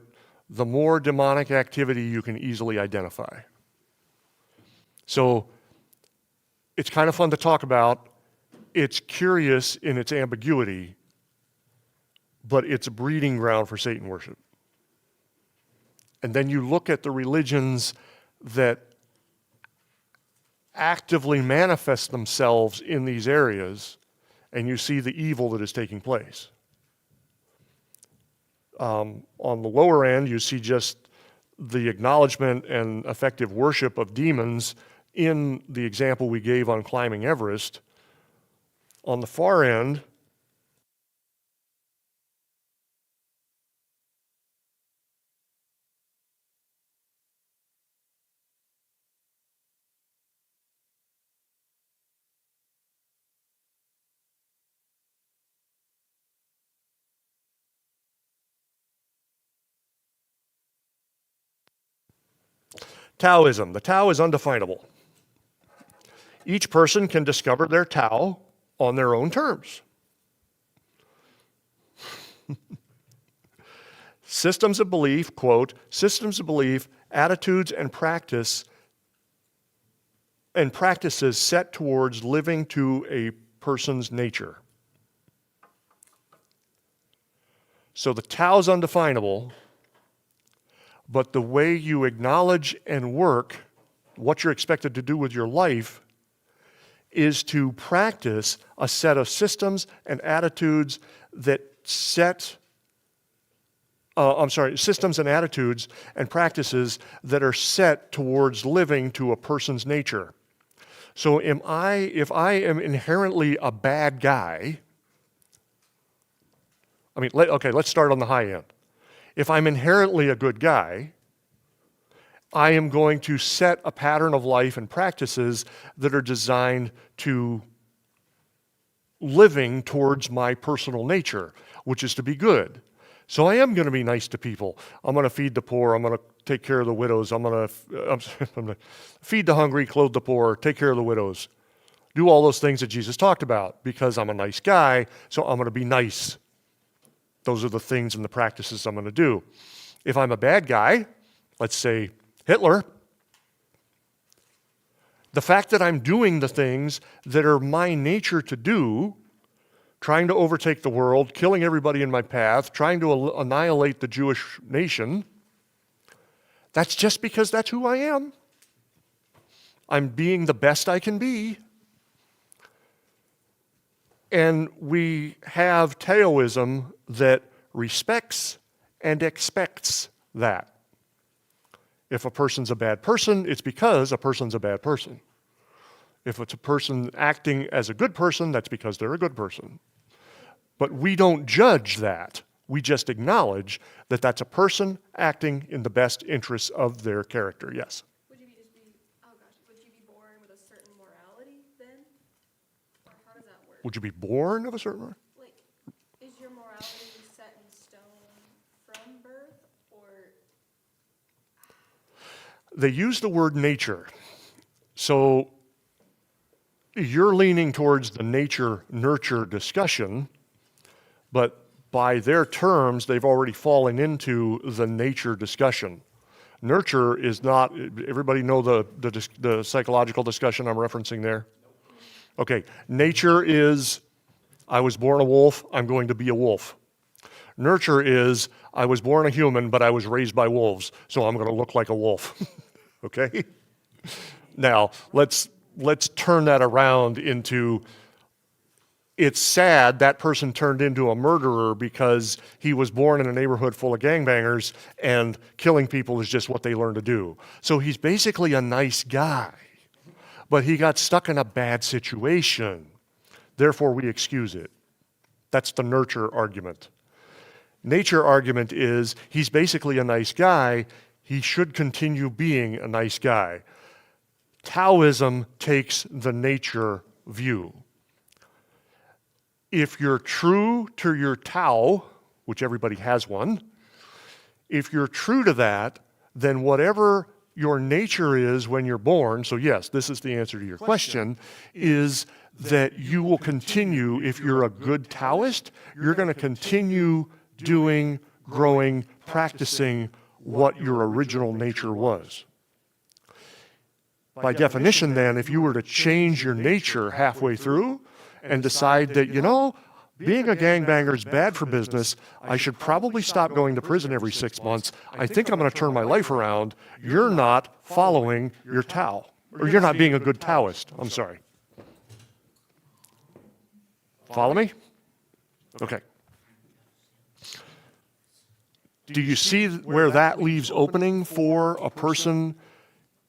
the more demonic activity you can easily identify. So it's kind of fun to talk about. It's curious in its ambiguity, but it's a breeding ground for Satan worship. And then you look at the religions that actively manifest themselves in these areas, and you see the evil that is taking place. On the lower end, you see just the acknowledgement and effective worship of demons in the example we gave on climbing Everest. On the far end, Taoism. The Tao is undefinable. Each person can discover their Tao on their own terms. Systems of belief, quote, systems of belief, attitudes and practices set towards living to a person's nature. So the Tao is undefinable, but the way you acknowledge and work what you're expected to do with your life is to practice a set of systems and attitudes that systems and attitudes and practices that are set towards living to a person's nature. So if I am inherently a bad guy, let's start on the high end. If I'm inherently a good guy, I am going to set a pattern of life and practices that are designed to living towards my personal nature, which is to be good. So I am going to be nice to people. I'm going to feed the poor. I'm going to take care of the widows. I'm going to feed the hungry, clothe the poor, take care of the widows. Do all those things that Jesus talked about because I'm a nice guy, so I'm going to be nice. Those are the things and the practices I'm going to do. If I'm a bad guy, let's say Hitler, the fact that I'm doing the things that are my nature to do, trying to overtake the world, killing everybody in my path, trying to annihilate the Jewish nation, that's just because that's who I am. I'm being the best I can be. And we have Taoism that respects and expects that. If a person's a bad person, it's because a person's a bad person. If it's a person acting as a good person, that's because they're a good person. But we don't judge that. We just acknowledge that that's a person acting in the best interests of their character. Yes? Would you be born with a certain morality then? Or how does that work? Would you be born of a certain way? Like, is your morality set in stone from birth, or? They use the word nature. So you're leaning towards the nature-nurture discussion, but by their terms, they've already fallen into the nature discussion. Nurture is not, everybody know the psychological discussion I'm referencing there? Okay, nature is, I was born a wolf, I'm going to be a wolf. Nurture is, I was born a human, but I was raised by wolves, so I'm going to look like a wolf. Okay? Now, let's turn that around into, it's sad that person turned into a murderer because he was born in a neighborhood full of gangbangers and killing people is just what they learn to do. So he's basically a nice guy, but he got stuck in a bad situation. Therefore, we excuse it. That's the nurture argument. Nature argument is he's basically a nice guy. He should continue being a nice guy. Taoism takes the nature view. If you're true to your Tao, which everybody has one, if you're true to that, then whatever your nature is when you're born, so yes, this is the answer to your question, is that you will continue, if you're a good Taoist, you're going to continue doing, growing, practicing what your original nature was. By definition, then, if you were to change your nature halfway through and decide that, you know, being a gangbanger is bad for business, I should probably stop going to prison every 6 months, I think I'm going to turn my life around, you're not following your Tao. Or you're not being a good Taoist. I'm sorry. Follow me? Okay. Do you see where that leaves opening for a person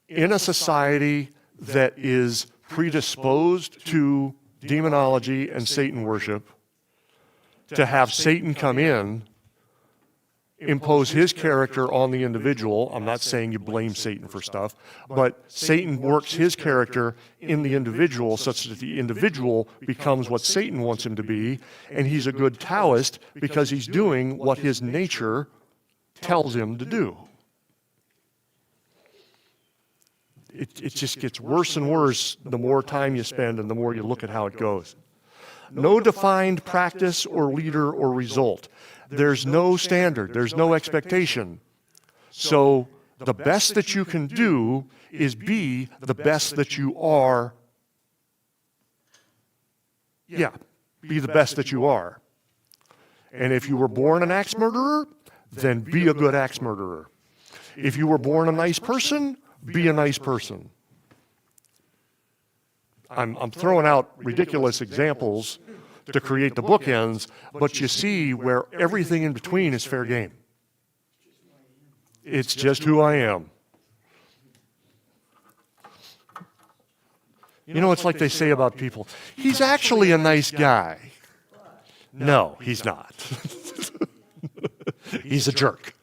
in a society that is predisposed to demonology and Satan worship, to have Satan come in, impose his character on the individual? I'm not saying you blame Satan for stuff, but Satan works his character in the individual such that the individual becomes what Satan wants him to be, and he's a good Taoist because he's doing what his nature tells him to do. It just gets worse and worse the more time you spend and the more you look at how it goes. No defined practice or leader or result. There's no standard. There's no expectation. So the best that you can do is be the best that you are. Yeah, be the best that you are. And if you were born an axe murderer, then be a good axe murderer. If you were born a nice person, be a nice person. I'm throwing out ridiculous examples to create the bookends, but you see where everything in between is fair game. It's just who I am. You know, it's like they say about people, he's actually a nice guy. No, he's not. He's a jerk.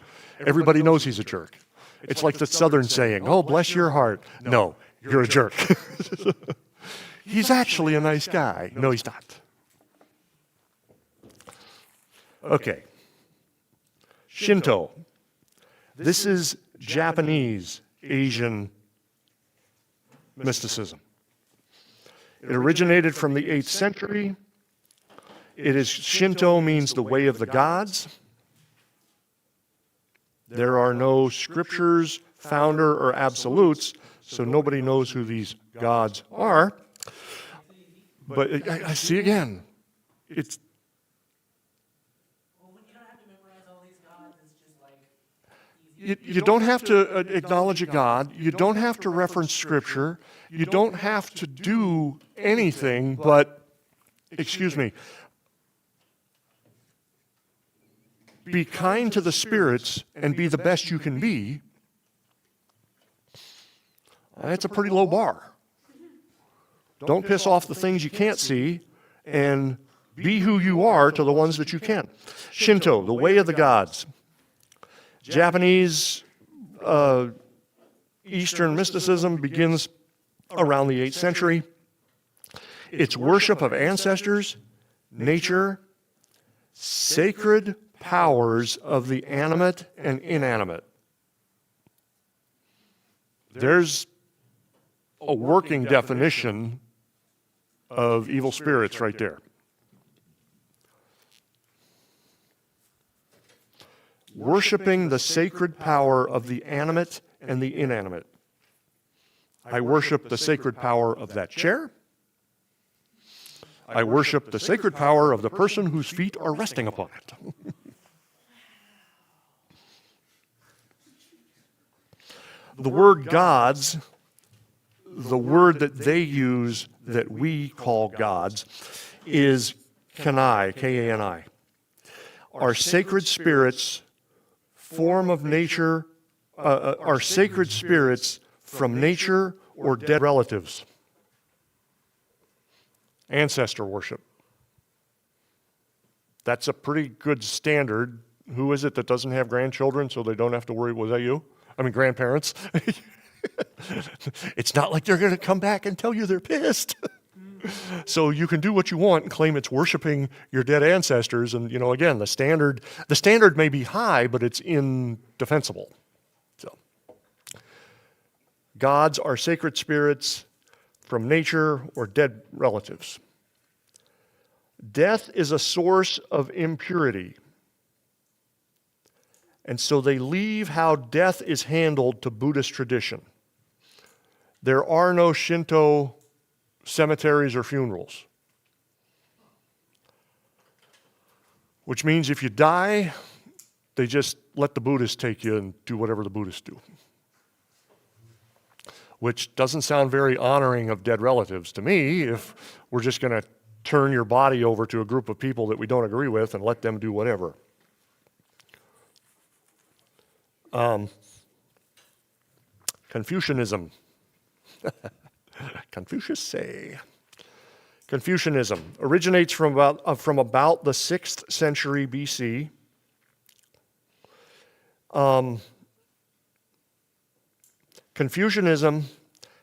Everybody knows he's a jerk. It's like the Southern saying, oh, bless your heart. No, you're a jerk. He's actually a nice guy. No, he's not. Okay. Shinto. This is Japanese Asian mysticism. It originated from the 8th century. Shinto means the way of the gods. There are no scriptures, founder, or absolutes, so nobody knows who these gods are. But I see again, it's... Well, when you don't have to memorize all these gods, it's just like... You don't have to acknowledge a God. You don't have to reference scripture. You don't have to do anything but, excuse me, be kind to the spirits and be the best you can be. That's a pretty low bar. Don't piss off the things you can't see, and be who you are to the ones that you can. Shinto, the way of the gods. Japanese Eastern mysticism begins around the 8th century. It's worship of ancestors, nature, sacred powers of the animate and inanimate. There's a working definition of evil spirits right there. Worshiping the sacred power of the animate and the inanimate. I worship the sacred power of that chair. I worship the sacred power of the person whose feet are resting upon it. The word gods, the word that they use that we call gods, is kanai, K-A-N-I. Our sacred spirits, form of nature, are sacred spirits from nature or dead relatives. Ancestor worship. That's a pretty good standard. Who is it that doesn't have grandchildren so they don't have to worry? Was that you? I mean, grandparents. It's not like they're going to come back and tell you they're pissed. So you can do what you want and claim it's worshiping your dead ancestors. And, you know, again, the standard may be high, but it's indefensible. So, gods are sacred spirits from nature or dead relatives. Death is a source of impurity. And so they leave how death is handled to Buddhist tradition. There are no Shinto cemeteries or funerals. Which means if you die, they just let the Buddhists take you and do whatever the Buddhists do. Which doesn't sound very honoring of dead relatives to me if we're just going to turn your body over to a group of people that we don't agree with and let them do whatever. Confucianism. Confucius say. Confucianism originates from about the 6th century BC. Confucianism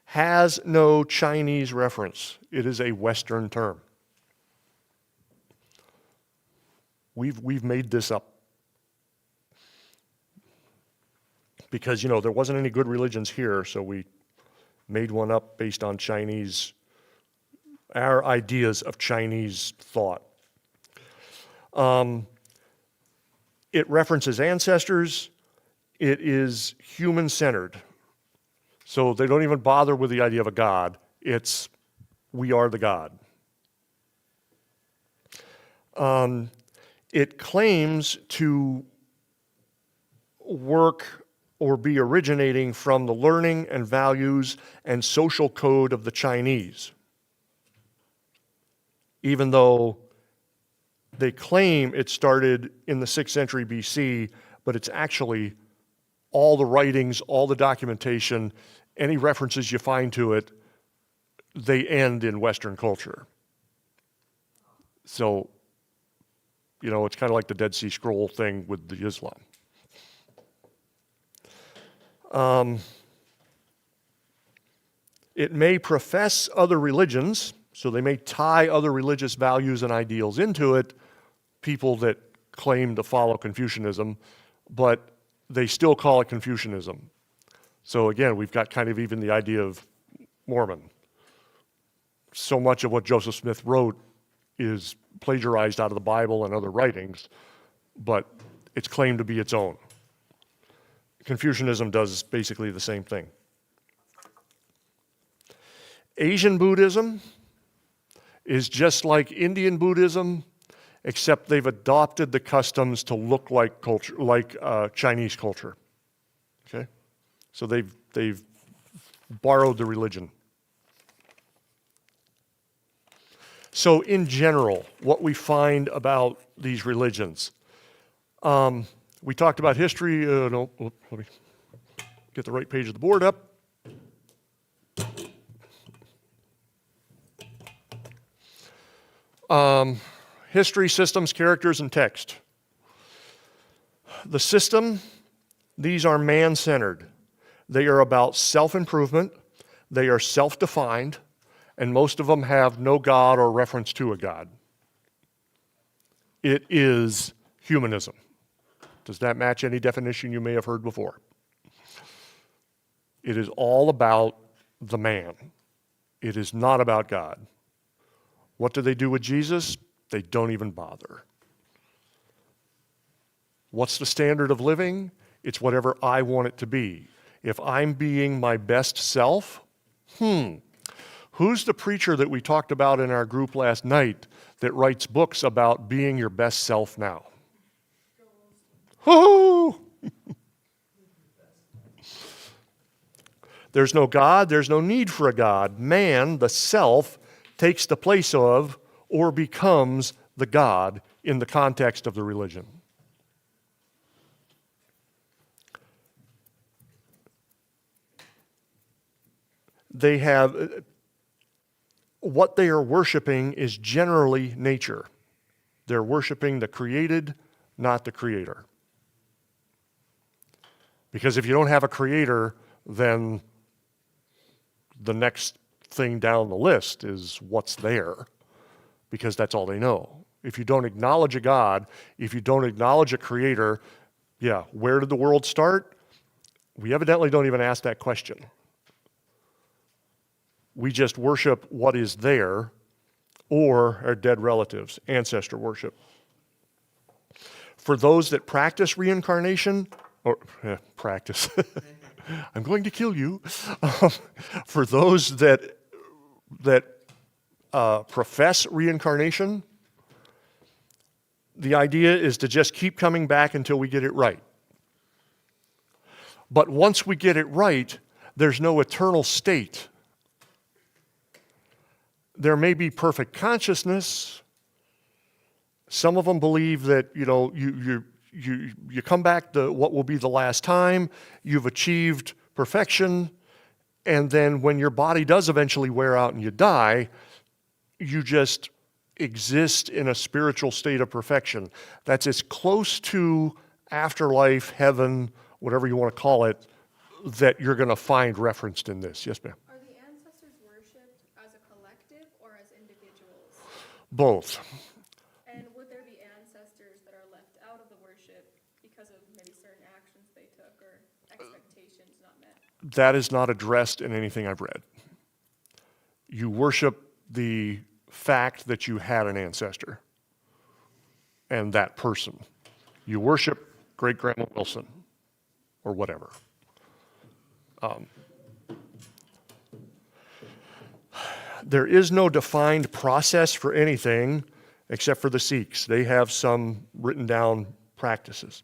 has no Chinese reference. It is a Western term. We've made this up. Because, there wasn't any good religions here, so we made one up based on our ideas of Chinese thought. It references ancestors. It is human-centered. So they don't even bother with the idea of a God. It's, we are the God. It claims to work or be originating from the learning and values and social code of the Chinese. Even though they claim it started in the 6th century BC, but it's actually all the writings, all the documentation, any references you find to it, they end in Western culture. So, it's kind of like the Dead Sea Scroll thing with the Islam. It may profess other religions, so they may tie other religious values and ideals into it, people that claim to follow Confucianism, but they still call it Confucianism. So again, we've got kind of even the idea of Mormon. So much of what Joseph Smith wrote is plagiarized out of the Bible and other writings, but it's claimed to be its own. Confucianism does basically the same thing. Asian Buddhism is just like Indian Buddhism, except they've adopted the customs to look like culture, like Chinese culture. Okay, so they've borrowed the religion. So in general, what we find about these religions, we talked about history. No, let me get the right page of the board up. History, systems, characters, and text. The system, these are man-centered. They are about self-improvement. They are self-defined. And most of them have no God or reference to a God. It is humanism. Does that match any definition you may have heard before? It is all about the man. It is not about God. What do they do with Jesus? They don't even bother. What's the standard of living? It's whatever I want it to be. If I'm being my best self, who's the preacher that we talked about in our group last night that writes books about being your best self now? Woo-hoo! There's no God, there's no need for a God. Man, the self, takes the place of or becomes the God in the context of the religion. They have, what they are worshiping is generally nature. They're worshiping the created, not the creator. Because if you don't have a creator, then the next thing down the list is what's there, because that's all they know. If you don't acknowledge a God, if you don't acknowledge a creator, where did the world start? We evidently don't even ask that question. We just worship what is there or our dead relatives, ancestor worship. For those that practice reincarnation, or practice, I'm going to kill you. For those that profess reincarnation, the idea is to just keep coming back until we get it right. But once we get it right, there's no eternal state. There may be perfect consciousness. Some of them believe that, you come back to what will be the last time, you've achieved perfection, and then when your body does eventually wear out and you die, you just exist in a spiritual state of perfection. That's as close to afterlife, heaven, whatever you want to call it, that you're going to find referenced in this. Yes, ma'am? Are the ancestors worshipped as a collective or as individuals? Both. And would there be ancestors that are left out of the worship because of maybe certain actions they took or expectations not met? That is not addressed in anything I've read. You worship the fact that you had an ancestor and that person. You worship Great-Grandma Wilson or whatever. There is no defined process for anything except for the Sikhs. They have some written down practices.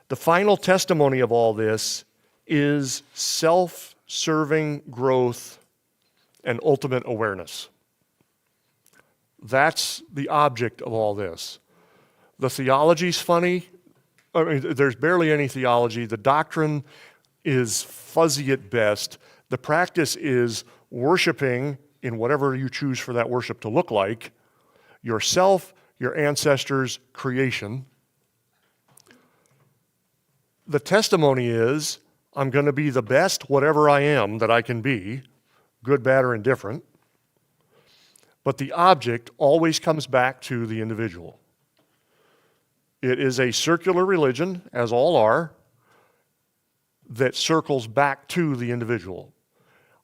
The final testimony of all this is self-serving growth and ultimate awareness. That's the object of all this. The theology's funny. I mean, there's barely any theology. The doctrine is fuzzy at best. The practice is worshiping, in whatever you choose for that worship to look like, yourself, your ancestors' creation. The testimony is, I'm going to be the best whatever I am that I can be, good, bad, or indifferent. But the object always comes back to the individual. It is a circular religion, as all are, that circles back to the individual.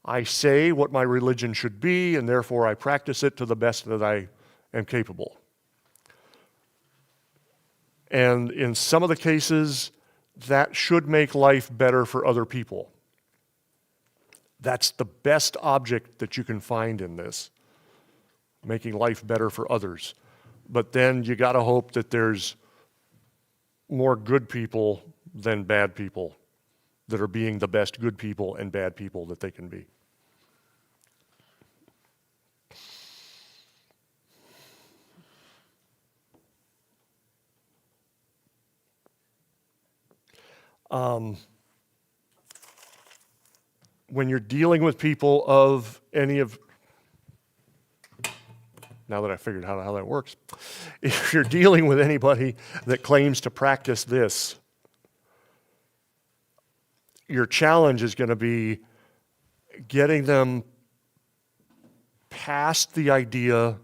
I say what my religion should be, and therefore I practice it to the best that I am capable. And in some of the cases, that should make life better for other people. That's the best object that you can find in this, making life better for others. But then you got to hope that there's more good people than bad people that are being the best good people and bad people that they can be. When you're dealing with people of any of, now that I figured out how that works, if you're dealing with anybody that claims to practice this, your challenge is going to be getting them past the idea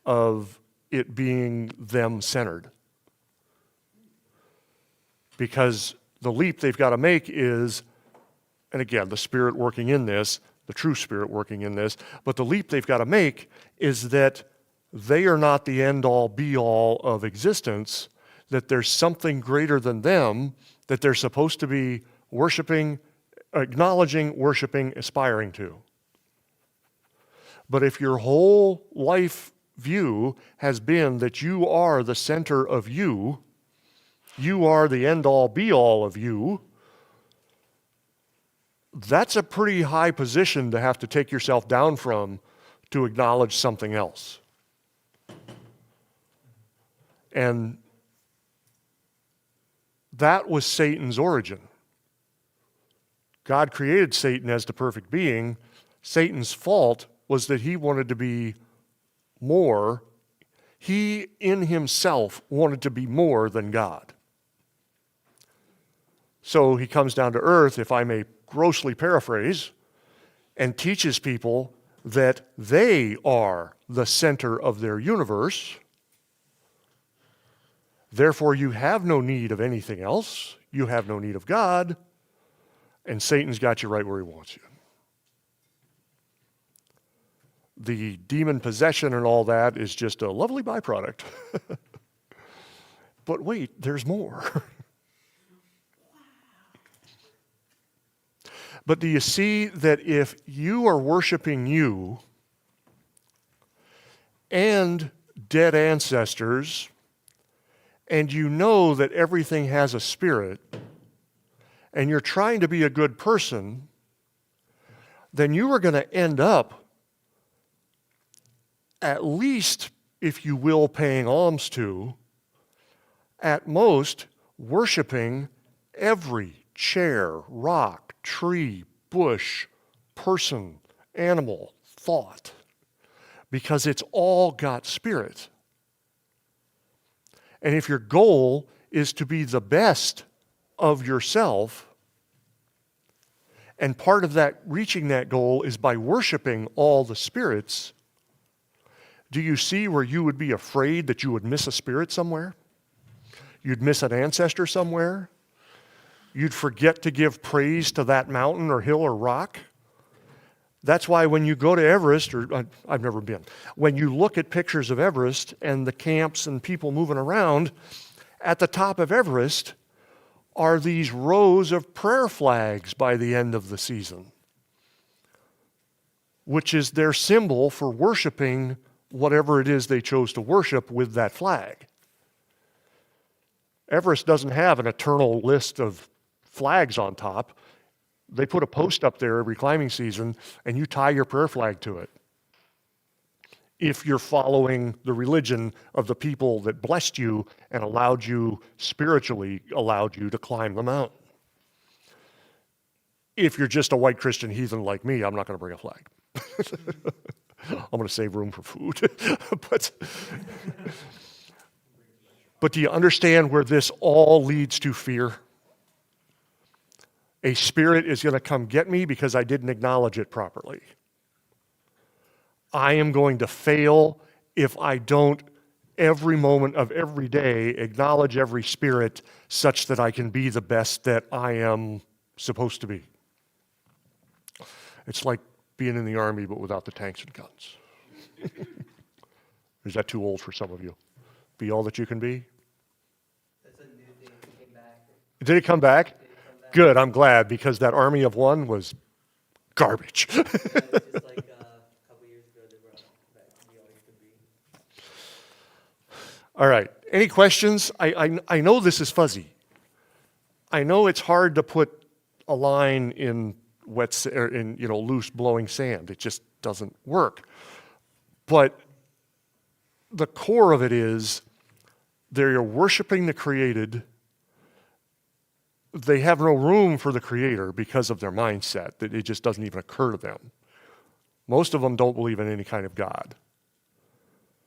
of it being them-centered. Because the leap they've got to make is, and again, the Spirit working in this, the true Spirit working in this, but the leap they've got to make is that they are not the end-all, be-all of existence, that there's something greater than them that they're supposed to be worshiping, acknowledging, worshiping, aspiring to. But if your whole life view has been that you are the center of you, you are the end-all, be-all of you, that's a pretty high position to have to take yourself down from to acknowledge something else. And that was Satan's origin. God created Satan as the perfect being. Satan's fault was that he wanted to be more. He, in himself, wanted to be more than God. So he comes down to earth, if I may grossly paraphrase, and teaches people that they are the center of their universe. Therefore, you have no need of anything else. You have no need of God. And Satan's got you right where he wants you. The demon possession and all that is just a lovely byproduct. But wait, there's more. But do you see that if you are worshiping you and dead ancestors, and you know that everything has a spirit, and you're trying to be a good person, then you are going to end up, at least, if you will, paying alms to, at most, worshiping every chair, rock, tree, bush, person, animal, thought, because it's all got spirit. And if your goal is to be the best of yourself, and part of that, reaching that goal is by worshiping all the spirits, do you see where you would be afraid that you would miss a spirit somewhere? You'd miss an ancestor somewhere? You'd forget to give praise to that mountain or hill or rock? That's why when you go to Everest, or I've never been, when you look at pictures of Everest and the camps and people moving around, at the top of Everest are these rows of prayer flags by the end of the season, which is their symbol for worshiping whatever it is they chose to worship with that flag. Everest doesn't have an eternal list of flags on top. They put a post up there every climbing season, and you tie your prayer flag to it. If you're following the religion of the people that blessed you and allowed you, spiritually allowed you to climb the mountain. If you're just a white Christian heathen like me, I'm not going to bring a flag. I'm going to save room for food. But do you understand where this all leads to fear? A spirit is going to come get me because I didn't acknowledge it properly. I am going to fail if I don't, every moment of every day, acknowledge every spirit such that I can be the best that I am supposed to be. It's like being in the army but without the tanks and guns. Is that too old for some of you? Be all that you can be? That's a new thing that came back. Did it come back? Did it come back? Good, I'm glad, because that army of one was garbage. Yeah, it's just like a couple years ago they brought back to be all you could be. All right, any questions? I know this is fuzzy. I know it's hard to put a line in in loose blowing sand. It just doesn't work. But the core of it is they're worshiping the created. They have no room for the creator because of their mindset, that it just doesn't even occur to them. Most of them don't believe in any kind of God.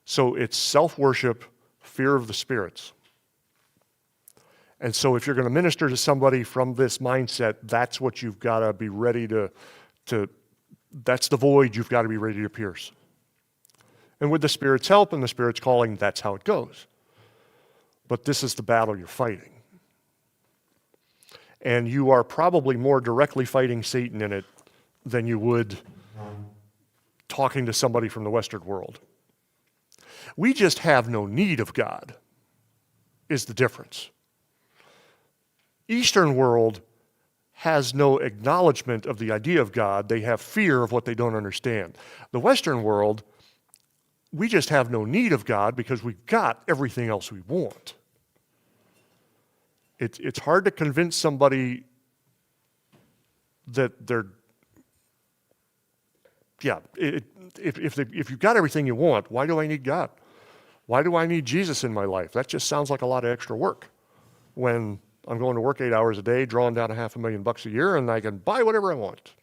So it's self-worship, fear of the spirits. And so if you're going to minister to somebody from this mindset, that's what you've got to be ready to that's the void you've got to be ready to pierce. And with the Spirit's help and the Spirit's calling, that's how it goes. But this is the battle you're fighting. And you are probably more directly fighting Satan in it than you would talking to somebody from the Western world. We just have no need of God, is the difference. Eastern world has no acknowledgement of the idea of God. They have fear of what they don't understand. The Western world, we just have no need of God because we've got everything else we want. It's hard to convince somebody that they're, if you've got everything you want, why do I need God? Why do I need Jesus in my life? That just sounds like a lot of extra work when I'm going to work 8 hours a day, drawing down $500,000 a year, and I can buy whatever I want,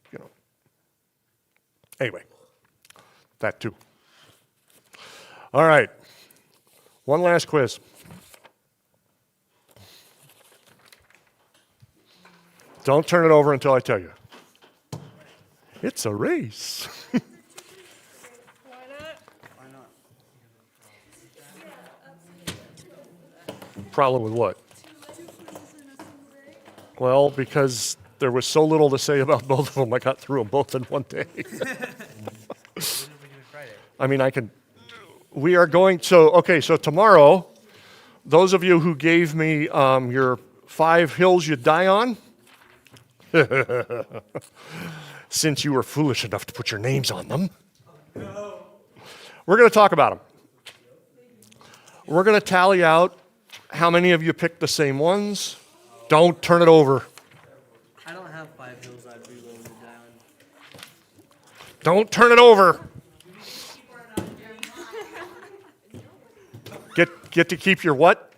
Anyway, that too. All right, one last quiz. Don't turn it over until I tell you. It's a race. Why not? Why not? Problem with what? Well, because there was so little to say about both of them, I got through them both in one day. I mean, we are going, so tomorrow, those of you who gave me your 5 hills you'd die on, since you were foolish enough to put your names on them, we're going to talk about them. We're going to tally out how many of you picked the same ones. Don't turn it over. I don't have 5 hills I'd be willing to die on. Don't turn it over. Get to keep your what?